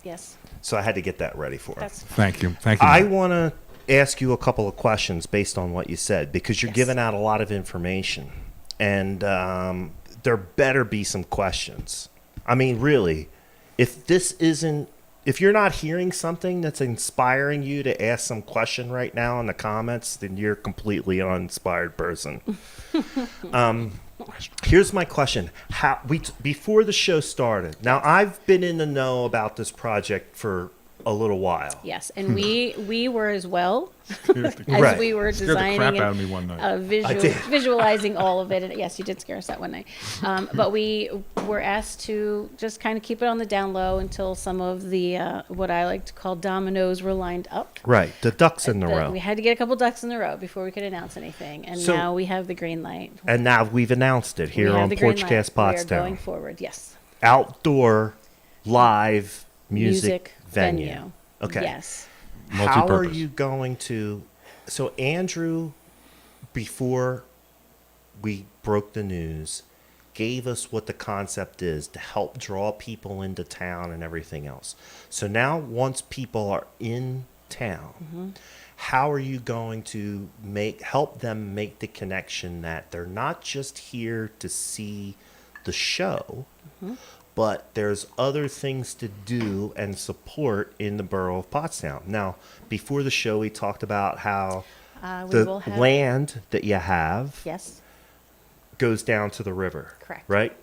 Yes. So I had to get that ready for him. That's Thank you. I Matt. want to ask you a couple of questions based on what you said because you're Yes. giving out a lot of information, and there better be some questions. I mean, really, if you're not hearing something that's inspiring you to ask some question right now in the comments, then you're completely an uninspired person. Here's my question: before the show started? Now, I've been in the know about this project for a little while. yes, and we were as well as Right. we were Scared the crap designing out of me one night. I did. visualizing all of it. And yes, you did scare us that one night. But we were asked to just kind of keep it on the down low until some of the what I like to call dominoes were lined up. Right, the ducks in the row. We had to get a couple ducks in the row before we could announce anything, and So- now we have the green light. And now we've announced it here we have on the green light. Porchcast We are going Pottstown. forward. Yes. Outdoor live music venue. venue. Okay. Yes. How are Multi-purpose. you going to? So Andrew, before we broke the news, gave us what the concept is to help draw people into town and everything else. So now, once people are in town, how are you going to help them make the connection that they're not just here to see the show, but there's other things to do and support in the borough of Pottstown. Now, before the show, we talked about how We will the have land that you have Yes. goes down to the river. Correct. Right?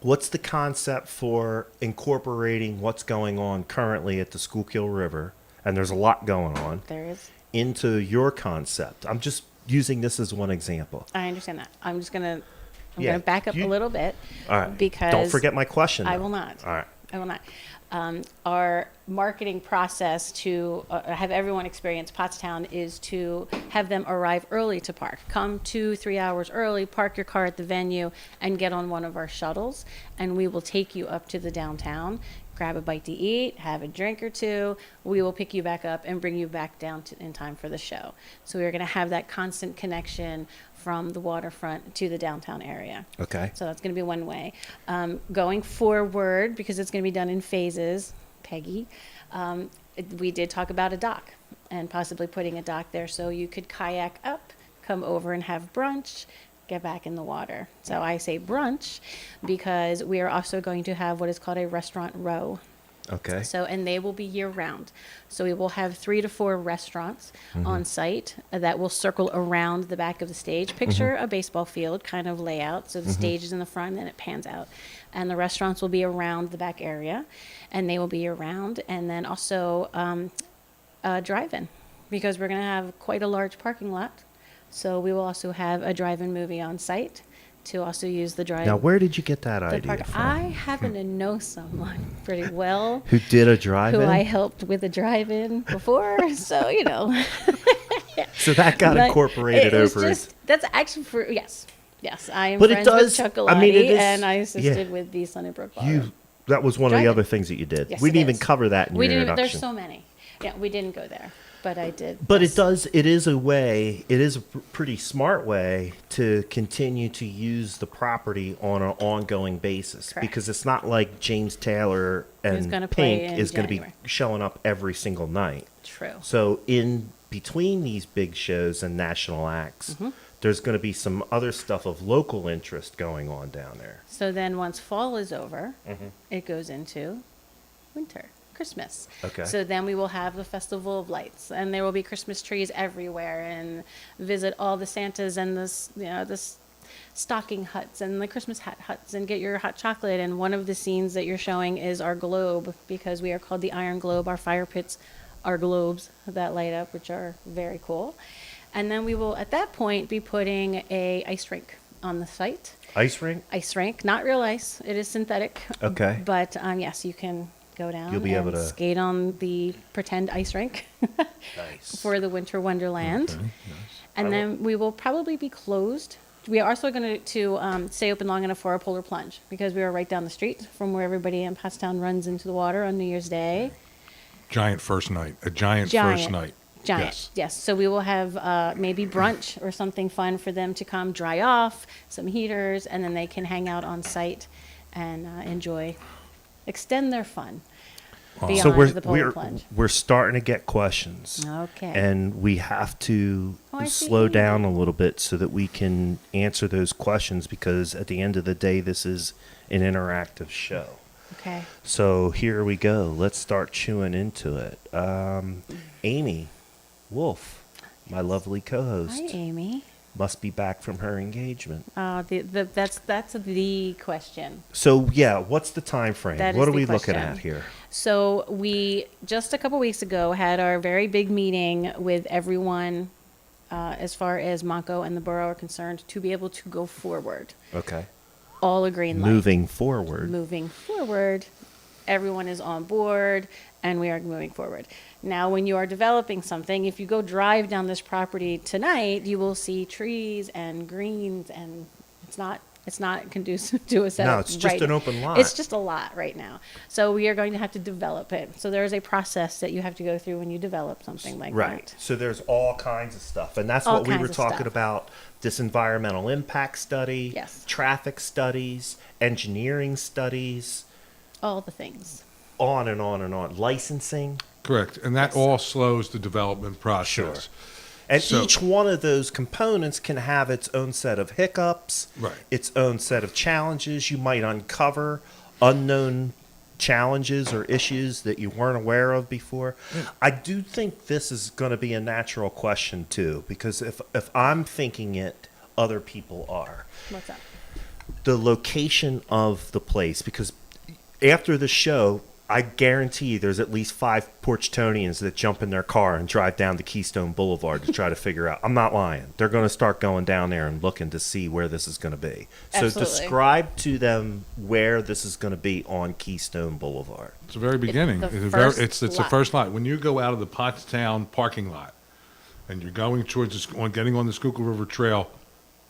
What's the concept for incorporating what's going on currently at the Schuylkill River, and there's a lot going on, There is. into your concept? I'm just using this as one example. I understand that. I'm Yeah, gonna back up a little bit. All right. Because Don't forget my question. I though. will not. All right. I will not. Our marketing process to have everyone experience Pottstown is to have them arrive early to park. Come 2-3 hours early, park your car at the venue, and get on one of our shuttles, and we will take you up to the downtown. Grab a bite to eat, have a drink or two. We will pick you back up and bring you back down in time for the show. So we're going to have that constant connection from the waterfront to the downtown area. Okay. So that's going to be one way. Going forward, because it's going to be done in phases, Peggy, we did talk about a dock and possibly putting a dock there so you could kayak up, come over and have brunch, get back in the water. So I say brunch because we are also going to have what is called a restaurant row. Okay. So, and they will be year round. So we will have 3 to 4 restaurants on site that will circle around the back of the stage. Picture a baseball field kind of layout. So the stage is in the front and it pans out. And the restaurants will be around the back area and they will be around. And then also a drive-in, because we're going to have quite a large parking lot. So we will also have a drive-in movie on site to also use the drive. Now, where did you get that the idea from? I happen to know someone pretty well Who did a drive-in? who I helped with a drive-in before. So, you know. So that got But incorporated it was over. just, that's actually for, yes. Yes, I am But it friends does- with I mean, it Chocolati, is- and I assisted yeah. with the Sunnybrook Bar. That was one of the Drive-in. other things that you did. Yes, We it didn't even is. cover that in We your didn't. introduction. There's so many. Yeah, we didn't go there, but I did. But yes. it is a way, it is a pretty smart way to continue to use the property on an ongoing basis. Correct. Because it's not like James Taylor Who's and gonna play Pink in is going to be January. showing up every single night. True. So in between these big shows and national acts, there's going to be some other stuff of local interest going on down there. So then once fall is over, Mm-hmm. it goes into winter, Christmas. Okay. So then we will have the Festival of Lights, and there will be Christmas trees everywhere, and visit all the Santas and the stocking huts and the Christmas hat huts, and get your hot chocolate. And one of the scenes that you're showing is our globe, because we are called the Iron Globe. Our fire pits are globes that light up, which are very cool. And then we will, at that point, be putting a ice rink on the site. Ice rink? Ice rink, not real ice. It is synthetic. Okay. But yes, you can go down You'll be and able to- skate on the pretend ice rink Nice. for the Winter Wonderland. Okay, nice. And then we will probably be closed. We are also going to stay open long enough for our polar plunge, because we are right down the street from where everybody in Pottstown runs into the water on New Year's Day. Giant first night. A giant Giant. first night. Giant, yes. So we will have maybe brunch or something fun for them to come dry off, some heaters, and then they can hang out on site and enjoy, extend their fun beyond So the polar plunge. we're starting to get questions. Okay. And we have to Oh, I see. slow down a little bit so that we can answer those questions, because at the end of the day, this is an interactive show. Okay. So here we go. Let's start chewing into it. Amy Wolf, my lovely co-host, Hi, Amy. must be back from her engagement. That's the question. So yeah, what's the time frame? That What is are the we looking question. at here? So we just a couple weeks ago had our very big meeting with everyone, as far as Mako and the borough are concerned, to be able to go forward. Okay. All a green light. Moving forward. Moving forward, everyone is on board, and we are moving forward. Now, when you are developing something, if you go drive down this property tonight, you will see trees and greens, and it's not conducive to a setup. No, it's just right an now. open lot. It's just a lot right now. So we are going to have to develop it. So there is a process that you have to go through when you develop something like Right. that. So there's all kinds of stuff. And that's All what we were kinds of talking stuff. about, this environmental impact study, Yes. traffic studies, engineering studies, All the things. on and on and on. Licensing. Correct. And that all slows the development process. Sure. And So- each one of those components can have its own set of hiccups, Right. its own set of challenges. You might uncover unknown challenges or issues that you weren't aware of before. I do think this is going to be a natural question too, because if I'm thinking it, other people are. What's up? The location of the place, because after the show, I guarantee there's at least 5 Porchtonians that jump in their car and drive down to Keystone Boulevard to try to figure out. I'm not lying. They're going to start going down there and looking to see where this is going to be. So Absolutely. describe to them where this is going to be on Keystone Boulevard. It's the very beginning. the It's, a first it's the lot. first lot. When you go out of the Pottstown parking lot and you're going towards getting on the Schuylkill River Trail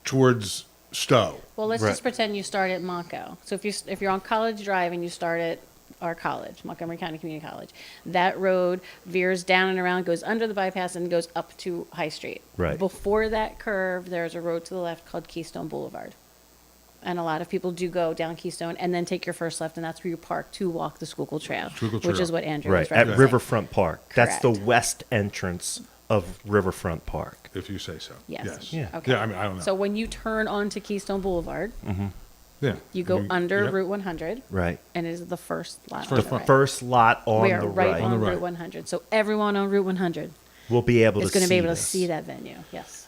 towards Stowe. Well, let's Right. just pretend you start at Mako. So if you're on College Drive and you start at our college, Montgomery County Community College, that road veers down and around, goes under the bypass, and goes up to High Street. Right. Before that curve, there's a road to the left called Keystone Boulevard. And a lot of people do go down Keystone and then take your first left, and that's where you park to walk the Schuylkill Trail, Schuylkill which Trail. is what Andrew Right, was at referencing. Riverfront Park. That's the Correct. west entrance of Riverfront Park. If you say so. Yes. Yeah. Okay. Yeah, I mean, I don't know. So when you turn onto Keystone Boulevard, Yeah. You go under yep. Route 100, Right. and it is the first lot. First on The the right. first lot on We are the right right. on On the right. Route 100. So everyone on Route 100 We'll be able is to going to be able to this. see that venue. Yes.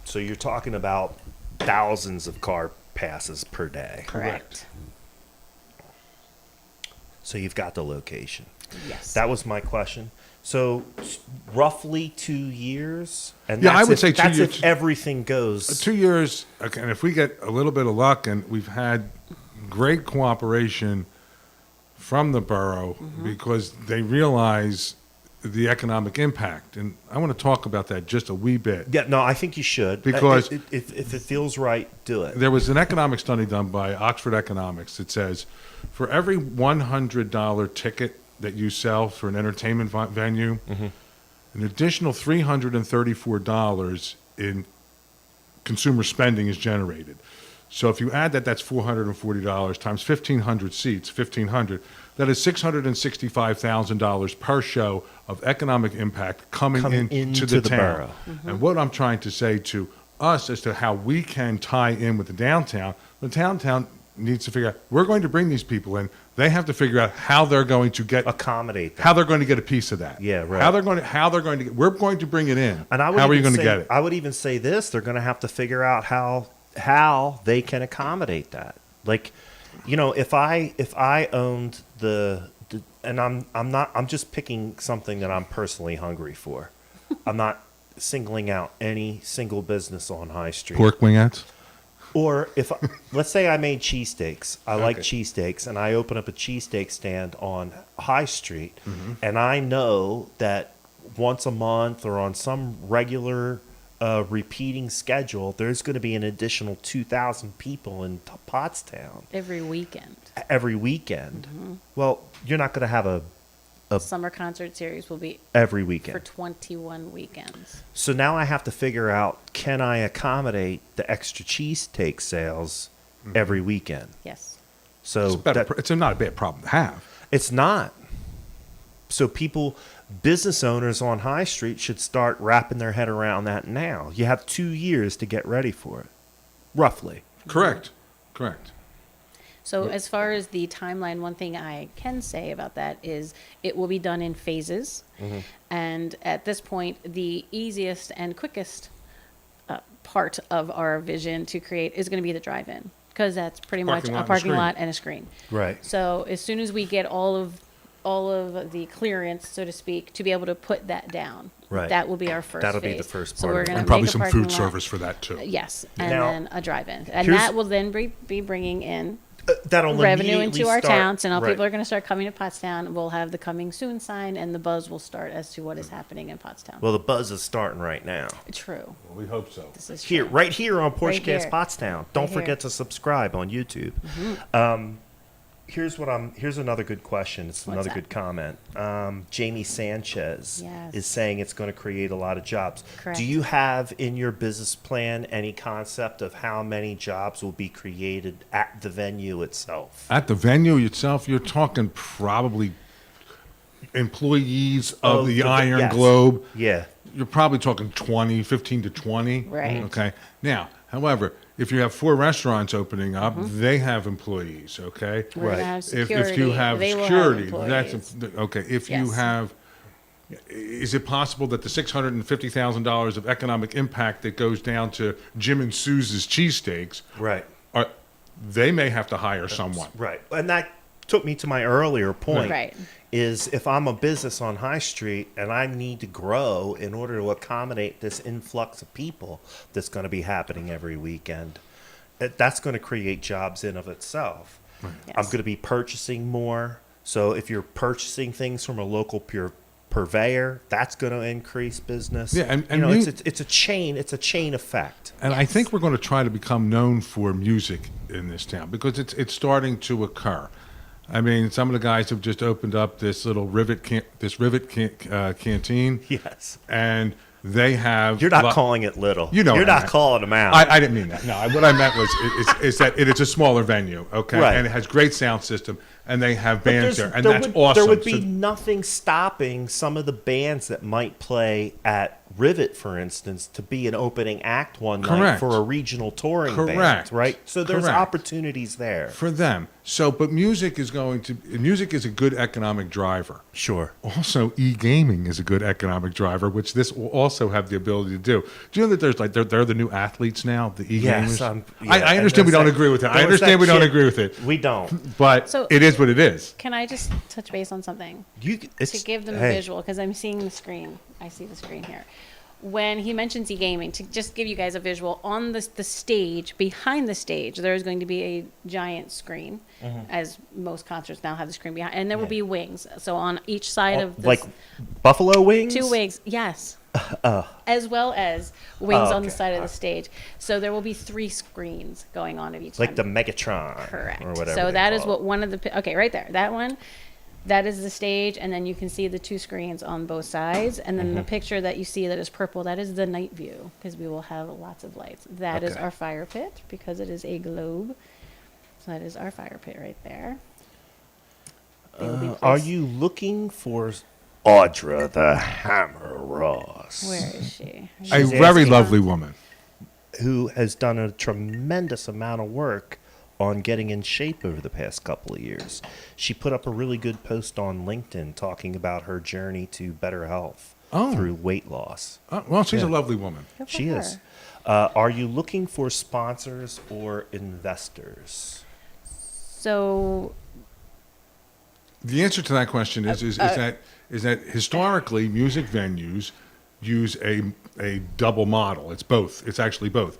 So you're talking about thousands of car passes per day. Correct. So you've got the location. Yes. That was my question. So roughly 2 years, and Yeah, I that's would if, say 2 that's years. if everything goes. 2 years, okay, and if we get a little bit of luck, and we've had great cooperation from the borough because they realize the economic impact, and I want to talk about that just a wee bit. Yeah, no, I think you should. Because- if it feels right, do it. There was an economic study done by Oxford Economics that says for every $100 ticket that you sell for an entertainment venue, an additional $334 in consumer spending is generated. So if you add that, that's $440 times 1,500 seats, 1,500. That is $665,000 per show of economic impact coming into the town. borough. And what I'm trying to say to us as to how we can tie in with the downtown needs to figure out, we're going to bring these people in. They have to figure out how they're going to get Accommodate them. how they're going to get a piece of that. Yeah, right. How they're going to we're going to bring it in. And I would how are you even going to say- get it? I would even say this: they're going to have to figure out how they can accommodate that. Like, if I owned and I'm just picking something that I'm personally hungry for. I'm not singling out any single business on High Street. Pork wingettes? Or let's say I made cheesesteaks. I like Okay. cheesesteaks, and I open up a cheesesteak stand on High Street, and I know that once a month or on some regular repeating schedule, there's going to be an additional 2,000 people in Pottstown Every weekend. every weekend. Well, you're not going to have a Summer concert series will be every for weekend. 21 weekends. So now I have to figure out, can I accommodate the extra cheesesteak sales every weekend? Yes. So It's not a bad problem to have. it's not. So business owners on High Street should start wrapping their head around that now. You have 2 years to get ready for it, roughly. Correct. So as far as the timeline, one thing I can say about that is it will be done in phases. And at this point, the easiest and quickest part of our vision to create is going to be the drive-in, because that's pretty much Parking lot a and a parking screen. lot and a screen. Right. So as soon as we get all of the clearance, so to speak, to be able to put that down, Right. that will be our first That'll be phase. the first So part we're of it. going to And probably make a some parking food lot. service for that too. Yes, and Now, then a drive-in, and here's- that will then be bringing in That'll revenue immediately into our start- town. So now right. people are going to start coming to Pottstown. We'll have the coming soon sign, and the buzz will start as to what is happening in Pottstown. Well, the buzz is starting right now. True. Well, we hope so. This is Here, true. right here on Right Porchcast here. Pottstown. Don't Right here. forget to subscribe on YouTube. Here's another good question. It's another that? good comment. Jamie Sanchez Yes. is saying it's going to create a lot of jobs. Correct. Do you have in your business plan any concept of how many jobs will be created at the venue itself? At the venue itself, you're talking probably employees of the Iron yes. Globe. Yeah. You're probably talking 15 to 20. Right. Okay. Now, however, if you have 4 restaurants opening up, they have employees. Okay. We're Right. gonna have If security. you have They will security, have that's employees. okay. If you Yes. have, is it possible that the $650,000 of economic impact that goes down to Jim and Sue's cheesesteaks, Right. they may have to hire someone? Right. And that took me to my earlier point. Right. Is if I'm a business on High Street and I need to grow in order to accommodate this influx of people that's going to be happening every weekend, that's going to create jobs in of itself. I'm Yes. going to be purchasing more. So if you're purchasing things from a local purveyor, that's going to increase business. Yeah, and it's a chain. It's a chain effect. And I Yes. think we're going to try to become known for music in this town because it's starting to occur. I mean, some of the guys have just opened up this little canteen, Yes. and they have. You're not calling it little. You know You're what I not meant. calling them out. I didn't mean that. No, what I meant was is that it's a smaller venue, okay, Right. and it has great sound system, and they have But bands there, and there that's would, awesome. There would be So- nothing stopping some of the bands that might play at Rivet, for instance, to be an opening act one night Correct. for a regional touring band, Correct. right? So there's Correct. opportunities there. For them. So, but music is a good economic driver. Sure. Also, e-gaming is a good economic driver, which this will also have the ability to do. Do you know that there's like they're the new athletes now, the e-gamers? Yes, I understand we don't agree with it. I understand we don't agree with it, We don't. but So- it is what it is. Can I just touch base on something It's, to give them a hey, visual? Because I'm seeing the screen. I see the screen here. When he mentions e-gaming, to just give you guys a visual, on the stage, behind the stage, there is going to be a giant screen, as most concerts now have the screen behind, and there will Mm-hmm. Yeah. be wings. So on each side of this, like buffalo wings. 2 wings, yes, as well as wings on the okay. side of the stage. So there will be 3 screens going on at each Like the time. Megatron, Correct. or whatever. So they that is call what it. one of the okay, right there, that one. That is the stage, and then you can see the 2 screens on both sides. And then Mm-hmm. the picture that you see that is purple, that is the night view, because we will have lots of lights. That is Okay. our fire pit, because it is a globe. So that is our fire pit right there. They will be Are placed- you looking for Audra the Hammer Ross, Where is she? A She's very asking- lovely woman. who has done a tremendous amount of work on getting in shape over the past couple of years? She put up a really good post on LinkedIn talking about her journey to better health through weight loss. Well, she's a Yeah. lovely woman. Good for She her. is. Are you looking for sponsors or investors? So The answer to that question is that historically music venues use a double model. It's both. It's actually both.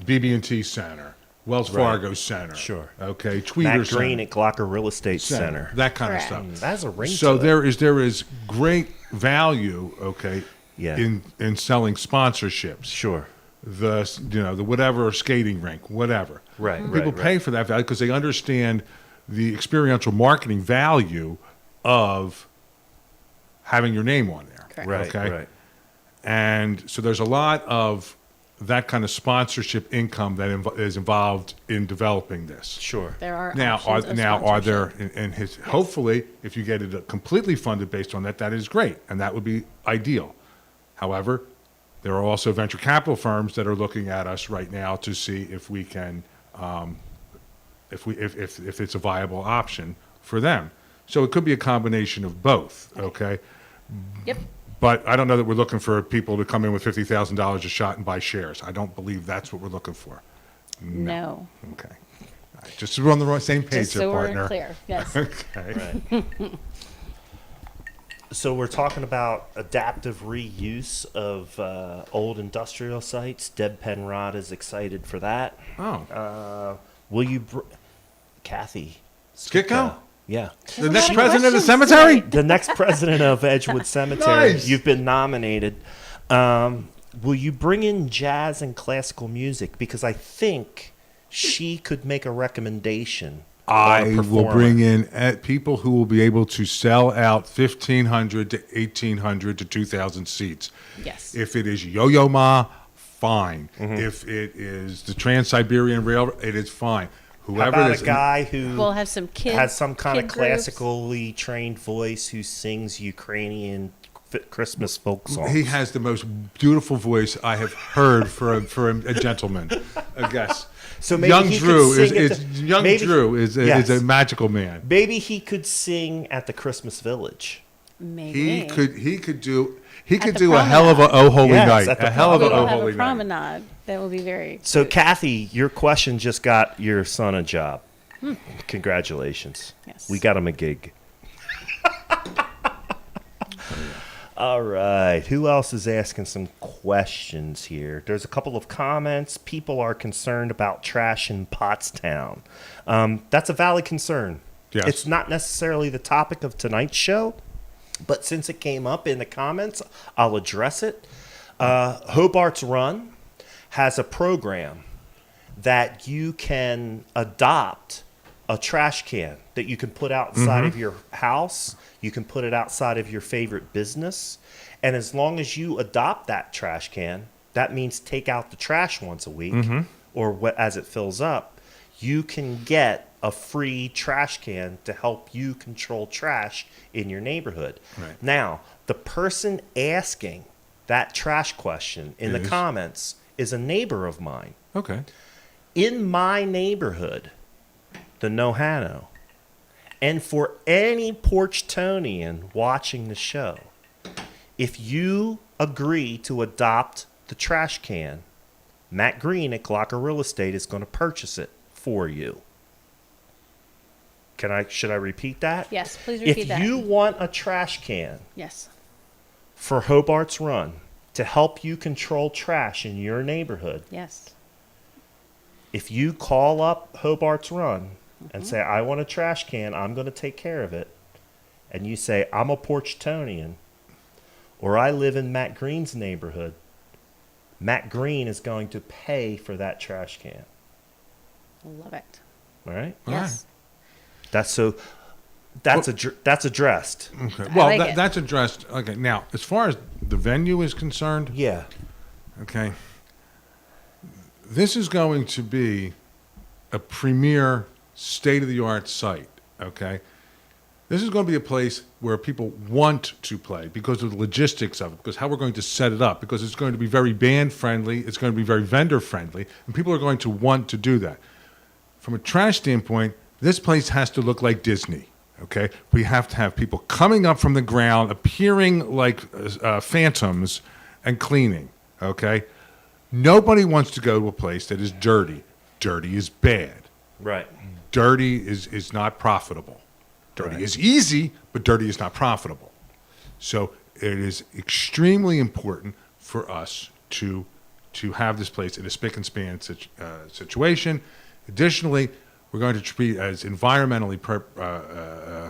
BB&T Center, Wells Right. Fargo Center. Sure. Okay. Tweeter Matt Green Center. at Glocker Real Estate Center. That kind Correct. of stuff. That's a ring So to it. there is great value, okay, Yeah. in selling sponsorships. Sure. The whatever skating rink, whatever. Right, People right, pay right. for that value because they understand the experiential marketing value of having your name on there. Correct. Right, Okay. right. And so there's a lot of that kind of sponsorship income that is involved in developing this. Sure. there are Now, options of are there sponsorship. and his hopefully if you get it completely funded based on that, that is great, and that would be ideal. However, there are also venture capital firms that are looking at us right now to see if we can, if it's a viable option for them. So it could be a combination of both. Okay. Yep. But I don't know that we're looking for people to come in with $50,000 a shot and buy shares. I don't believe that's what we're looking for. No. Okay. All right. Just so we're on the same page Just here, so partner. we're clear. Yes. Okay. Right. So we're talking about adaptive reuse of old industrial sites. Deb Penrod is excited for that. Oh. Will you, Kathy Skitko? Yeah. The a next lot of president of the questions cemetery? The next president of Edgewood Cemetery. Nice. You've been nominated. Will you bring in jazz and classical music? Because I think she could make a recommendation. on a I will performer. bring in people who will be able to sell out 1,500 to 1,800 to 2,000 seats. Yes. If it is Yo-Yo Ma, fine. Mm-hmm. If it is the Trans-Siberian Railroad, it is fine. How Whoever about it is. a guy who We'll have some kids. has some kind of kid groups. classically trained voice who sings Ukrainian Christmas folk songs? He has the most beautiful voice I have heard for a gentleman. I guess. So maybe young he Drew could is, sing at is the- young maybe- Drew is Yes. a magical man. Maybe he could sing at the Christmas Village. Maybe. He could do the a hell of a Oh Holy Yes, Night. at the A hell of We a will Oh have Holy a Night. promenade. That will be very. So, Kathy, your question just got your son a job. Congratulations. Yes. We got him a gig. All right. Who else is asking some questions here? There's a couple of comments. People are concerned about trash in Pottstown. That's a valid concern. Yes. It's not necessarily the topic of tonight's show, but since it came up in the comments, I'll address it. Hobart's Run has a program that you can adopt a trash can that you can put outside of your house. You can put it outside of your favorite business. And as long as you adopt that trash can, that means take out the trash once a week or as it fills up, you can get a free trash can to help you control trash in your neighborhood. Right. Now, the person asking that trash question in the Is? comments is a neighbor of mine. Okay. In my neighborhood, the Nohano, and for any Porchtonian watching the show, if you agree to adopt the trash can, Matt Green at Glocker Real Estate is going to purchase it for you. Should I repeat that? Yes, please repeat If that. you want a trash can Yes. for Hobart's Run to help you control trash in your neighborhood, Yes. if you call up Hobart's Run and say, I want a trash can, I'm going to take care of it, and you say, I'm a Porchtonian, or I live in Matt Green's neighborhood, Matt Green is going to pay for that trash can. Love it. All right? All right. Yes. That's addressed. Okay. I Well, like it. that's addressed. Okay. Now, as far as the venue is concerned, Yeah. okay, this is going to be a premier state-of-the-art site, okay? This is going to be a place where people want to play because of the logistics of it, because how we're going to set it up, because it's going to be very band-friendly, it's going to be very vendor-friendly, and people are going to want to do that. From a trash standpoint, this place has to look like Disney, okay? We have to have people coming up from the ground, appearing like phantoms, and cleaning, okay? Nobody wants to go to a place that is dirty. Dirty is bad. Right. Dirty is not profitable. Dirty Right. is easy, but dirty is not profitable. So it is extremely important for us to have this place in a spick and span situation. Additionally, we're going to treat it as environmentally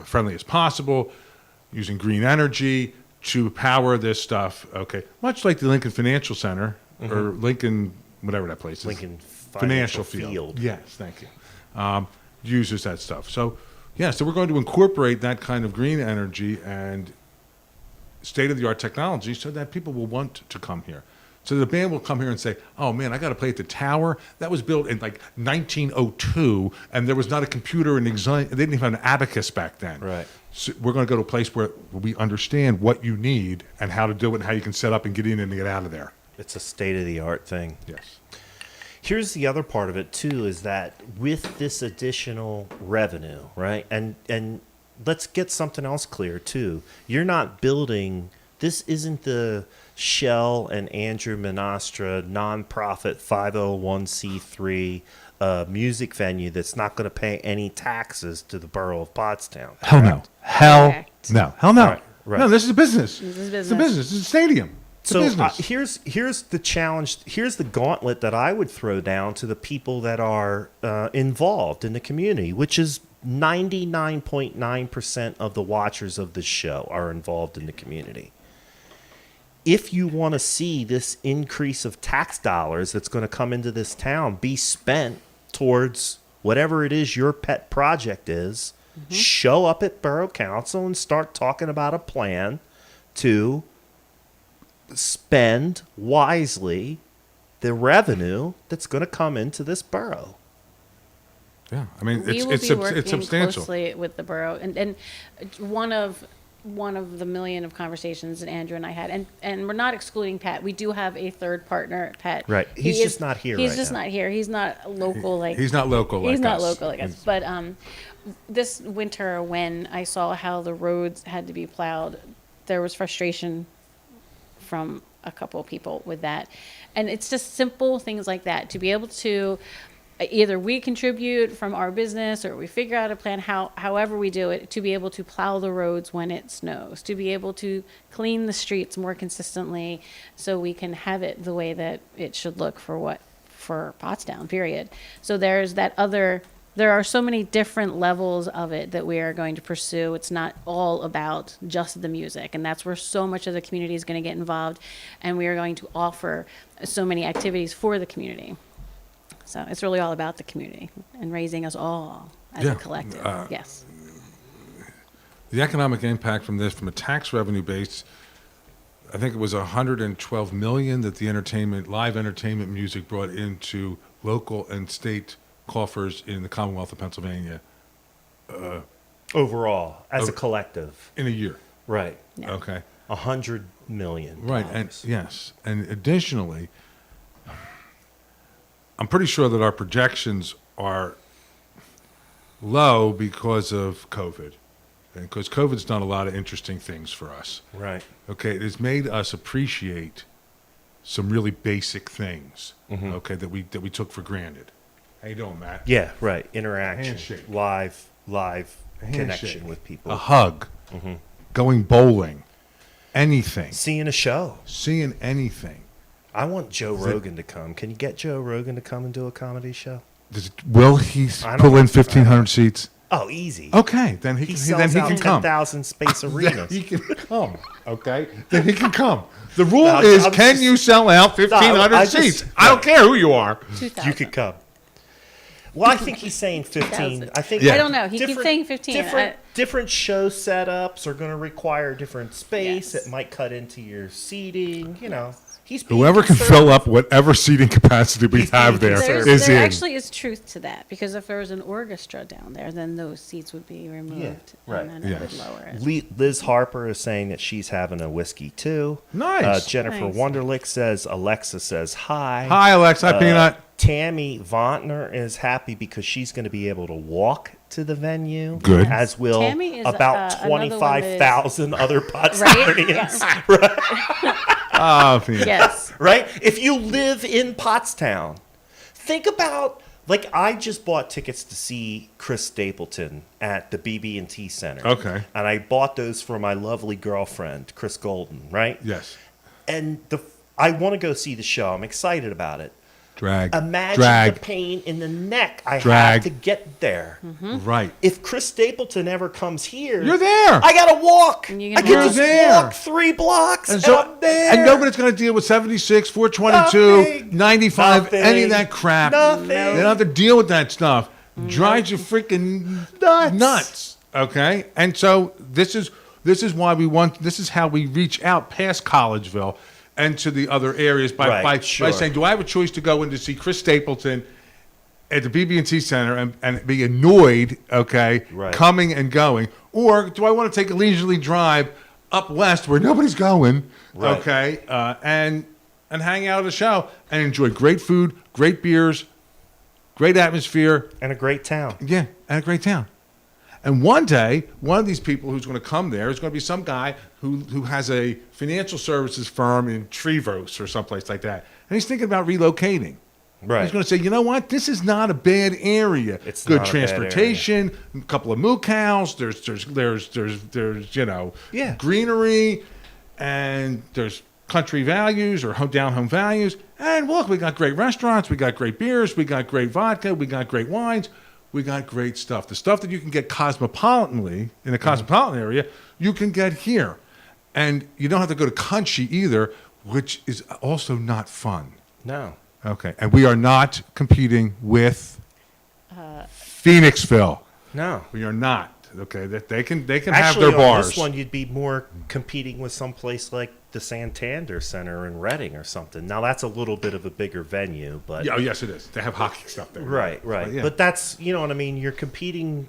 friendly as possible, using green energy to power this stuff. Okay, much like the Lincoln Financial Center or Lincoln, whatever that place is. Lincoln Financial Field. Yes, thank you. Uses that stuff. So, yeah, so we're going to incorporate that kind of green energy and state-of-the-art technology so that people will want to come here. So the band will come here and say, oh, man, I got to play at the Tower. That was built in, like, 1902, and there was not a computer, they didn't even have an abacus back then. Right. So we're going to go to a place where we understand what you need and how to do it and how you can set up and get in and get out of there. It's a state-of-the-art thing. Yes. Here's the other part of it too, is that with this additional revenue, right? And let's get something else clear too. You're not building, this isn't the Shell and Andrew Monastra nonprofit 501c3 music venue that's not going to pay any taxes to the borough of Pottstown. Hell no. Hell Correct. no. Hell no. Right. No, this is a business. This is It's a business. business. It's a stadium. It's a So business. here's the challenge. Here's the gauntlet that I would throw down to the people that are involved in the community, which is 99.9% of the watchers of this show are involved in the community. If you want to see this increase of tax dollars that's going to come into this town be spent towards whatever it is your pet project is, show up at Borough Council and start talking about a plan to spend wisely the revenue that's going to come into this borough. Yeah, I mean, We will it's be working substantial. closely with the borough, and one of the million of conversations that Andrew and I had, and we're not excluding Pat. We do have a third partner, Pat. Right. He's just not here He's right just now. not here. He's not local like He's not local like he's not us. local like us. But this winter, when I saw how the roads had to be plowed, there was frustration from a couple of people with that. And it's just simple things like that to be able to either we contribute from our business or we figure out a plan, however we do it, to be able to plow the roads when it snows, to be able to clean the streets more consistently so we can have it the way that it should look for Pottstown, period. So there's that other, there are so many different levels of it that we are going to pursue. It's not all about just the music, and that's where so much of the community is going to get involved, and we are going to offer so many activities for the community. So it's really all about the community and raising us all as Yeah, a collective. Yes. The economic impact from this, from a tax revenue base, I think it was 112 million that the live entertainment music brought into local and state coffers in the Commonwealth of Pennsylvania Overall, as a Over- collective. in a year. Right. Yeah. Okay. $100 million. Right, and yes, and additionally, I'm pretty sure that our projections are low because of COVID, and because COVID's done a lot of interesting things for us. Right. Okay, it has made us appreciate some really basic things. Okay, that we took for granted. How you doing, Matt? Yeah, right. Interaction. Handshake. Live Handshake. connection with people. A hug, going bowling, anything, Seeing a show. seeing anything. I want Joe Rogan to come. Can you get Joe Rogan to come and do a comedy show? Will he I don't pull know. in 1,500 seats? Oh, easy. Okay, then he He can. sells Then he out can come. 10,000 space arenas. He can come. Okay, then he can come. The rule No, is, I'm can just- you sell out 1,500 I just- seats? I don't care who you are. 2,000. You could come. Well, I think he's saying 15. 2,000. I think Yeah. I don't know. He keeps different- saying 15. Different show setups are going to require different space. Yes. It might cut into your seating. You know, he's being Whoever can conservative. fill up whatever seating capacity we He's have being there conservative. is There in. actually is truth to that, because if there was an orchestra down there, then those seats would be removed, right. and then it would Yes. lower it. Liz Harper is saying that she's having a whiskey too. Nice. Jennifer Nice. Wunderlich says Alexa says hi. Hi, Alexa. Hi, Peanut. Tammy Vontner is happy because she's going to be able to walk to the venue. Good. As will Tammy is, about another one that is- 25,000 other Right? Pottstownians. Oh, Peanut. Yes. Right? If you live in Pottstown, think about, like, I just bought tickets to see Chris Stapleton at the BB&T Center. Okay. And I bought those for my lovely girlfriend, Chris Golden, right? Yes. And I want to go see the show. I'm excited about it. Drag. Imagine Drag. the pain in the neck I Drag. have to get there. Right. If Chris Stapleton ever comes here, You're there. I gotta walk. And you I can can walk. just You're there. walk 3 blocks, and, so, I'm there. and nobody's going to deal with 76, 422, Nothing. 95, Nothing. any of that crap. Nothing. They don't have to deal with that stuff. Drives you freaking nuts. Okay? And so this is why this is how we reach out past Collegeville and to the other areas by Right, sure. saying, do I have a choice to go in to see Chris Stapleton at the BB&T Center and be annoyed, okay, Right. coming and going, or do I want to take a leisurely drive up west where nobody's going, Right. okay, and hang out at a show and enjoy great food, great beers, great atmosphere, And a great town. yeah, and a great town. And one day, one of these people who's going to come there is going to be some guy who has a financial services firm in Trevose or someplace like that, and he's thinking about relocating. Right. He's going to say, you know what? This is not a bad area. It's good not a bad transportation, a couple of moo cows. There's Yeah. greenery, and there's country values or down home values. And look, we got great restaurants, we got great beers, we got great vodka, we got great wines, we got great stuff. The stuff that you can get cosmopolitanly in a cosmopolitan area, you can get here, and you don't have to go to country either, which is also not fun. No. Okay, and we are not competing with Phoenixville. No. We are not. Okay, that they can have Actually, their on bars. this one, you'd be more competing with someplace like the Santander Center in Reading or something. Now, that's a little bit of a bigger venue, but... Yeah, oh, yes, it is. They have hockey stuff there. Right. But, yeah. But that's, you know what I mean? You're competing...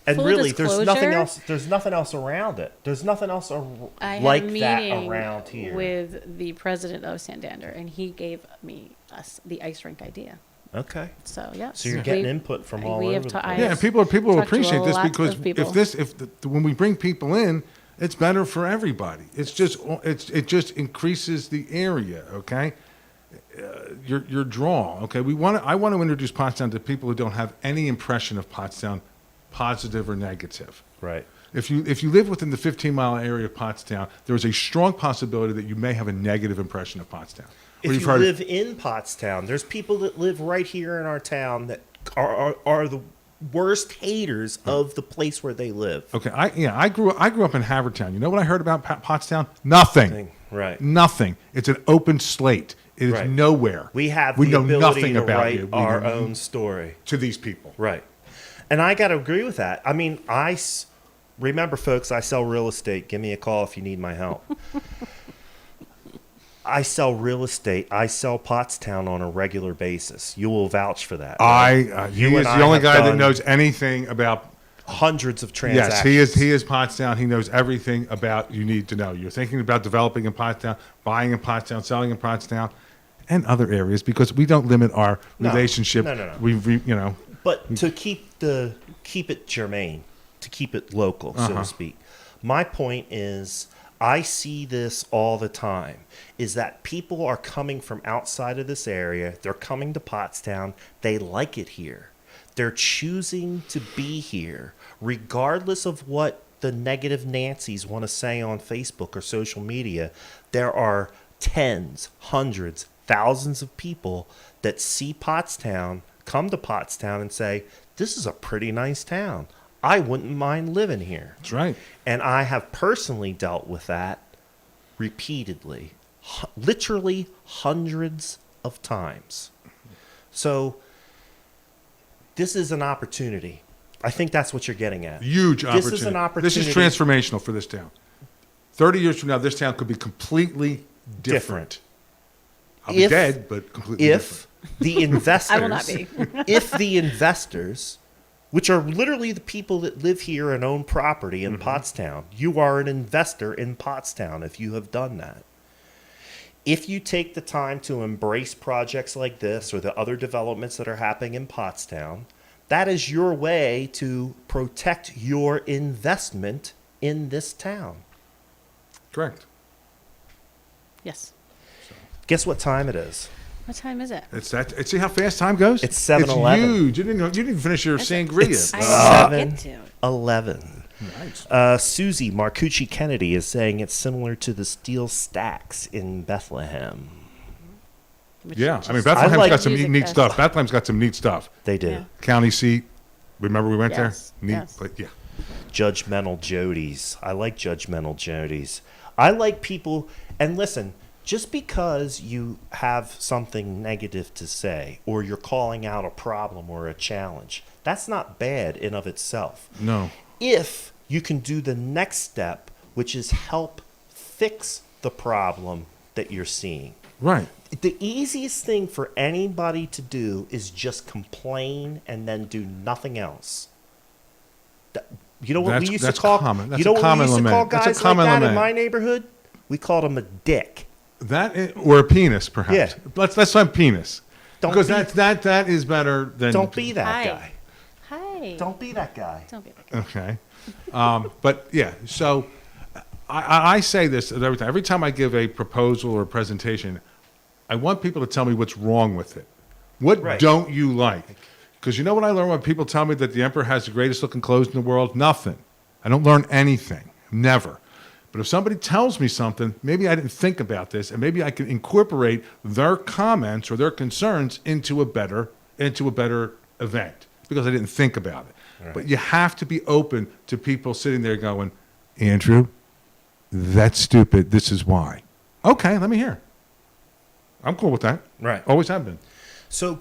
And Full really, there's nothing disclosure, else. There's nothing else around it. There's nothing else I had like a that meeting around here. with the president of Santander, and he gave me the ice rink idea. Okay. So yeah. So you're getting input from all we over have the to- place. Yeah, and people talked to appreciate this lots because of people. when we bring people in, it's better for everybody. It just increases the area. Okay, your draw. Okay, I want to introduce Pottstown to people who don't have any impression of Pottstown, positive or negative. Right. If you live within the 15-mile area of Pottstown, there is a strong possibility that you may have a negative impression of Pottstown. Or If you've you heard- live in Pottstown, there's people that live right here in our town that are the worst haters of the place where they live. Okay, I grew up in Havertown. You know what I heard about Pottstown? Nothing. Right. Nothing. It's an open slate. It is Right. nowhere. We have we the know ability nothing to about write you. We our know own story. to these people. Right. And I got to agree with that. I mean, remember, folks, I sell real estate. Give me a call if you need my help. I sell real estate. I sell Pottstown on a regular basis. You will vouch for that. right? He You is and the only have guy that done- knows anything about hundreds of transactions. Yes, he is Pottstown. He knows everything about you need to know. You're thinking about developing in Pottstown, buying in Pottstown, selling in Pottstown, and other areas, because we don't limit our relationship. No. We But to keep it germane, to keep it local, so to speak. My point is, I see this all the time, is that people are coming from outside of this area. They're coming to Pottstown. They like it here. They're choosing to be here, regardless of what the negative Nancys want to say on Facebook or social media. There are tens, hundreds, thousands of people that see Pottstown, come to Pottstown and say, this is a pretty nice town. I wouldn't mind living here. That's right. And I have personally dealt with that repeatedly, literally hundreds of times. So this is an opportunity. I think that's what you're getting at. Huge opportunity. This is an opportunity. This is transformational for this town. 30 years from now, this town could be completely different. I'll be dead, but completely different. The investors, I will not be. if the investors, which are literally the people that live here and own property in Pottstown, you are an investor in Pottstown if you have done that. If you take the time to embrace projects like this or the other developments that are happening in Pottstown, that is your way to protect your investment in this town. Correct. Yes. Guess what time it is? What time is it? It's see how fast time goes? It's 7:11. It's huge. You didn't finish your sangria. It's I didn't get to it. 7:11. Nice. Susie Marcucci Kennedy is saying it's similar to the steel stacks in Bethlehem. Yeah, I mean, I Bethlehem's like got some music neat festival. stuff. Bethlehem's got some neat stuff. They do. Yeah. County seat. Remember we went Yes, there? Neat, yes. but yeah. Judgmental Jodies. I like judgmental Jodies. I like people, and listen, just because you have something negative to say or you're calling out a problem or a challenge, that's not bad in of itself. No. If you can do the next step, which is help fix the problem that you're seeing. Right. The easiest thing for anybody to do is just complain and then do nothing else. You know what we used to call? Common. That's You know a what common we used to call lament. That's a guys like common that in lament. my neighborhood? We called him a dick. Or a penis, perhaps. Yeah. Let's have penis. Don't because be- that is better than. Don't be that Hi. guy. Hi. Don't be that guy. Don't be. Okay. But yeah, so I say this every time. Every time I give a proposal or a presentation, I want people to tell me what's wrong with it. What Right. don't you like? Because you know what I learn when people tell me that the emperor has the greatest looking clothes in the world? Nothing. I don't learn anything. Never. But if somebody tells me something, maybe I didn't think about this, and maybe I can incorporate their comments or their concerns into a better event because I didn't think about it. Right. But you have to be open to people sitting there going, Andrew, that's stupid. This is why. Okay, let me hear. I'm cool with that. Right. Always have been. So,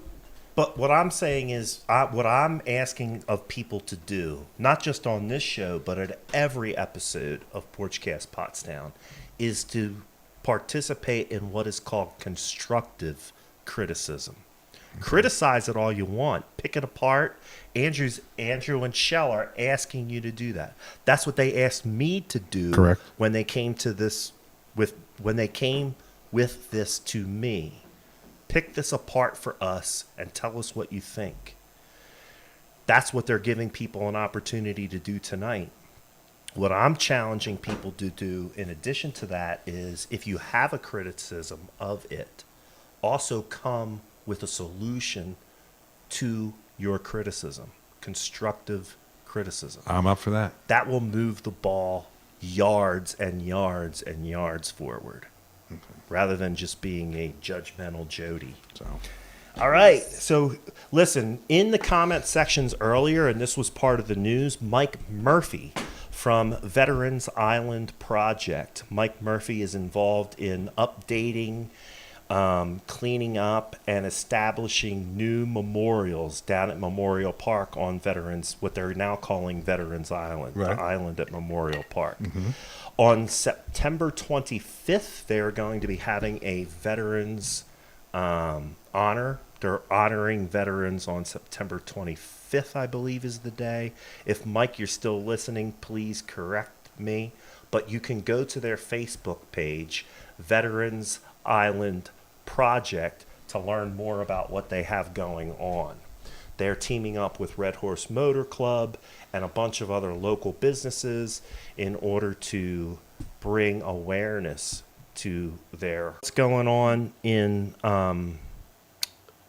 but what I'm saying is, what I'm asking of people to do, not just on this show, but at every episode of Porchcast Pottstown, is to participate in what is called constructive criticism. Criticize it all you want. Pick it apart. Andrew and Chele are asking you to do that. That's what they asked me to do. Correct. When they came to this when they came with this to me. Pick this apart for us and tell us what you think. That's what they're giving people an opportunity to do tonight. What I'm challenging people to do in addition to that is, if you have a criticism of it, also come with a solution to your criticism. Constructive criticism. I'm up for that. That will move the ball yards and yards and yards forward, rather than just being a judgmental Jody. So, All right. So listen, in the comment sections earlier, and this was part of the news, Mike Murphy from Veterans Island Project. Mike Murphy is involved in updating, cleaning up, and establishing new memorials down at Memorial Park on Veterans, what they're now calling Veterans Island, Right. the island at Memorial Park. On September 25th, they're going to be having a Veterans honor They're honoring veterans on September 25th, I believe is the day. If Mike, you're still listening, please correct me. But you can go to their Facebook page, Veterans Island Project, to learn more about what they have going on. They're teaming up with Red Horse Motor Club and a bunch of other local businesses in order to bring awareness to what's going on in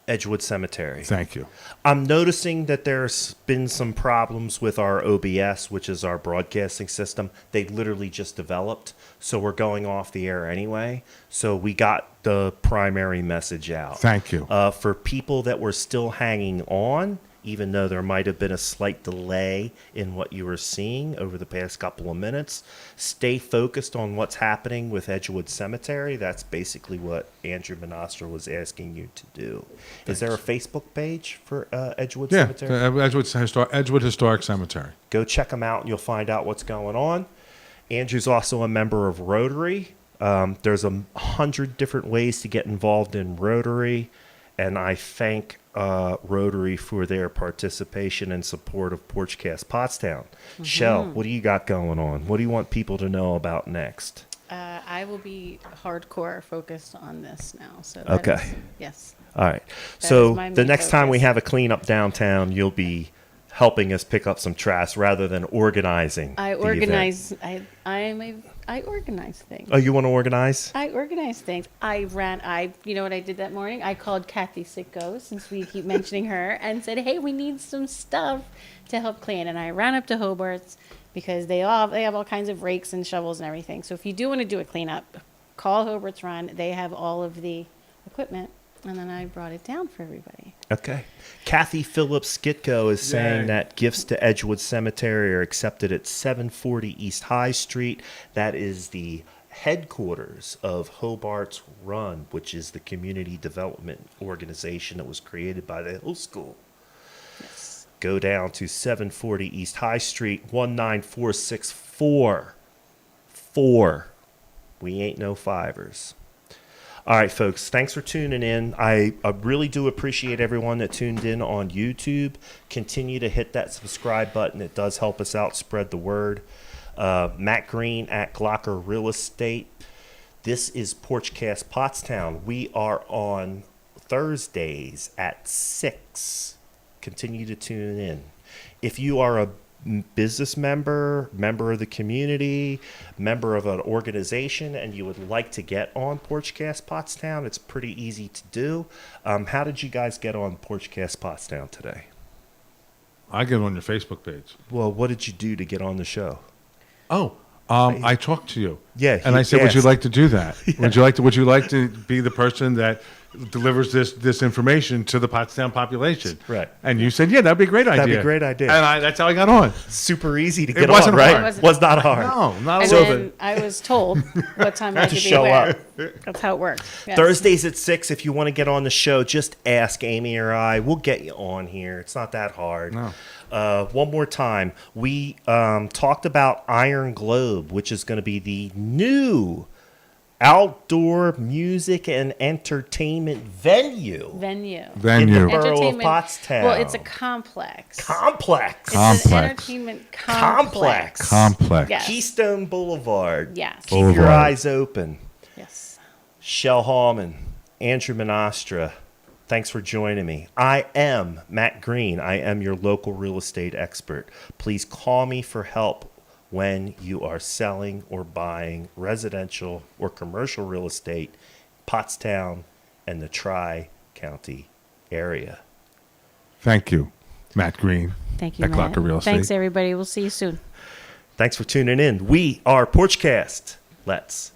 Edgewood Cemetery. Thank you. I'm noticing that there's been some problems with our OBS, which is our broadcasting system. They literally just developed, so we're going off the air anyway. So we got the primary message out. Thank you. For people that were still hanging on, even though there might have been a slight delay in what you were seeing over the past couple of minutes, stay focused on what's happening with Edgewood Cemetery. That's basically what Andrew Monastra was asking you to do. Is there a Facebook page for Edgewood Cemetery? Yeah, Edgewood Historic Cemetery. Go check them out and you'll find out what's going on. Andrew's also a member of Rotary. There's 100 different ways to get involved in Rotary, and I thank Rotary for their participation and support of Porchcast Pottstown. Shell, what do you got going on? What do you want people to know about next? I will be hardcore focused on this now. So Okay. Yes. All right. That So is my the main next time we focus. have a cleanup downtown, you'll be helping us pick up some trash rather than organizing. I the event. organize. I organize things. Oh, you want to organize? I organize things. You know what I did that morning? I called Kathy Sicko, since we keep mentioning her, and said, hey, we need some stuff to help clean. And I ran up to Hobart's because they have all kinds of rakes and shovels and everything. So if you do want to do a cleanup, call Hobart's Run. They have all of the equipment. And then I brought it down for everybody. Okay. Kathy Phillips Skitko is saying Yay. that gifts to Edgewood Cemetery are accepted at 740 East High Street. That is the headquarters of Hobart's Run, which is the community development organization that was created by the Hill School. Yes. Go down to 740 East High Street, 19464. 4. We ain't no fivers. All right, folks, thanks for tuning in. I really do appreciate everyone that tuned in on YouTube. Continue to hit that subscribe button. It does help us out, spread the word. Matt Green at Glocker Real Estate. This is Porchcast Pottstown. We are on Thursdays at 6. Continue to tune in. If you are a business member of the community, member of an organization, and you would like to get on Porchcast Pottstown, it's pretty easy to do. How did you guys get on Porchcast Pottstown today? I get on your Facebook page. Well, what did you do to get on the show? Oh, I talked to you. Yeah, and he I said, "Would you asked. like to do that? Would you like to be the person that delivers this information to the Pottstown population?" Right. And you said, "Yeah, that'd be a great idea." That'd be a great idea. And that's how I got on. Super easy to It get wasn't on, right? hard. Was not hard. No, not a And little then bit. I was told what time I had To to be show aware. up. That's how it works. Yes. Thursdays at 6, if you want to get on the show, just ask Amy or I. We'll get you on here. It's not that hard. No. One more time. We talked about Iron Globe, which is going to be the new outdoor music and entertainment venue. Venue. In the Venue. borough of Entertainment- Pottstown. Well, it's a complex. complex. It's Complex. an entertainment complex. Complex. Yes. Keystone Boulevard. Yes. Keep your Boulevard. eyes open. Yes. Chele Hallman, Andrew Monastra, thanks for joining me. I am Matt Green. I am your local real estate expert. Please call me for help when you are selling or buying residential or commercial real estate, Pottstown and the Tri-County area. Thank you, Matt Green. Thank you, at Matt. Glocker Real Estate. Thanks, everybody. We'll see you soon. Thanks for tuning in. We are Porchcast. Let's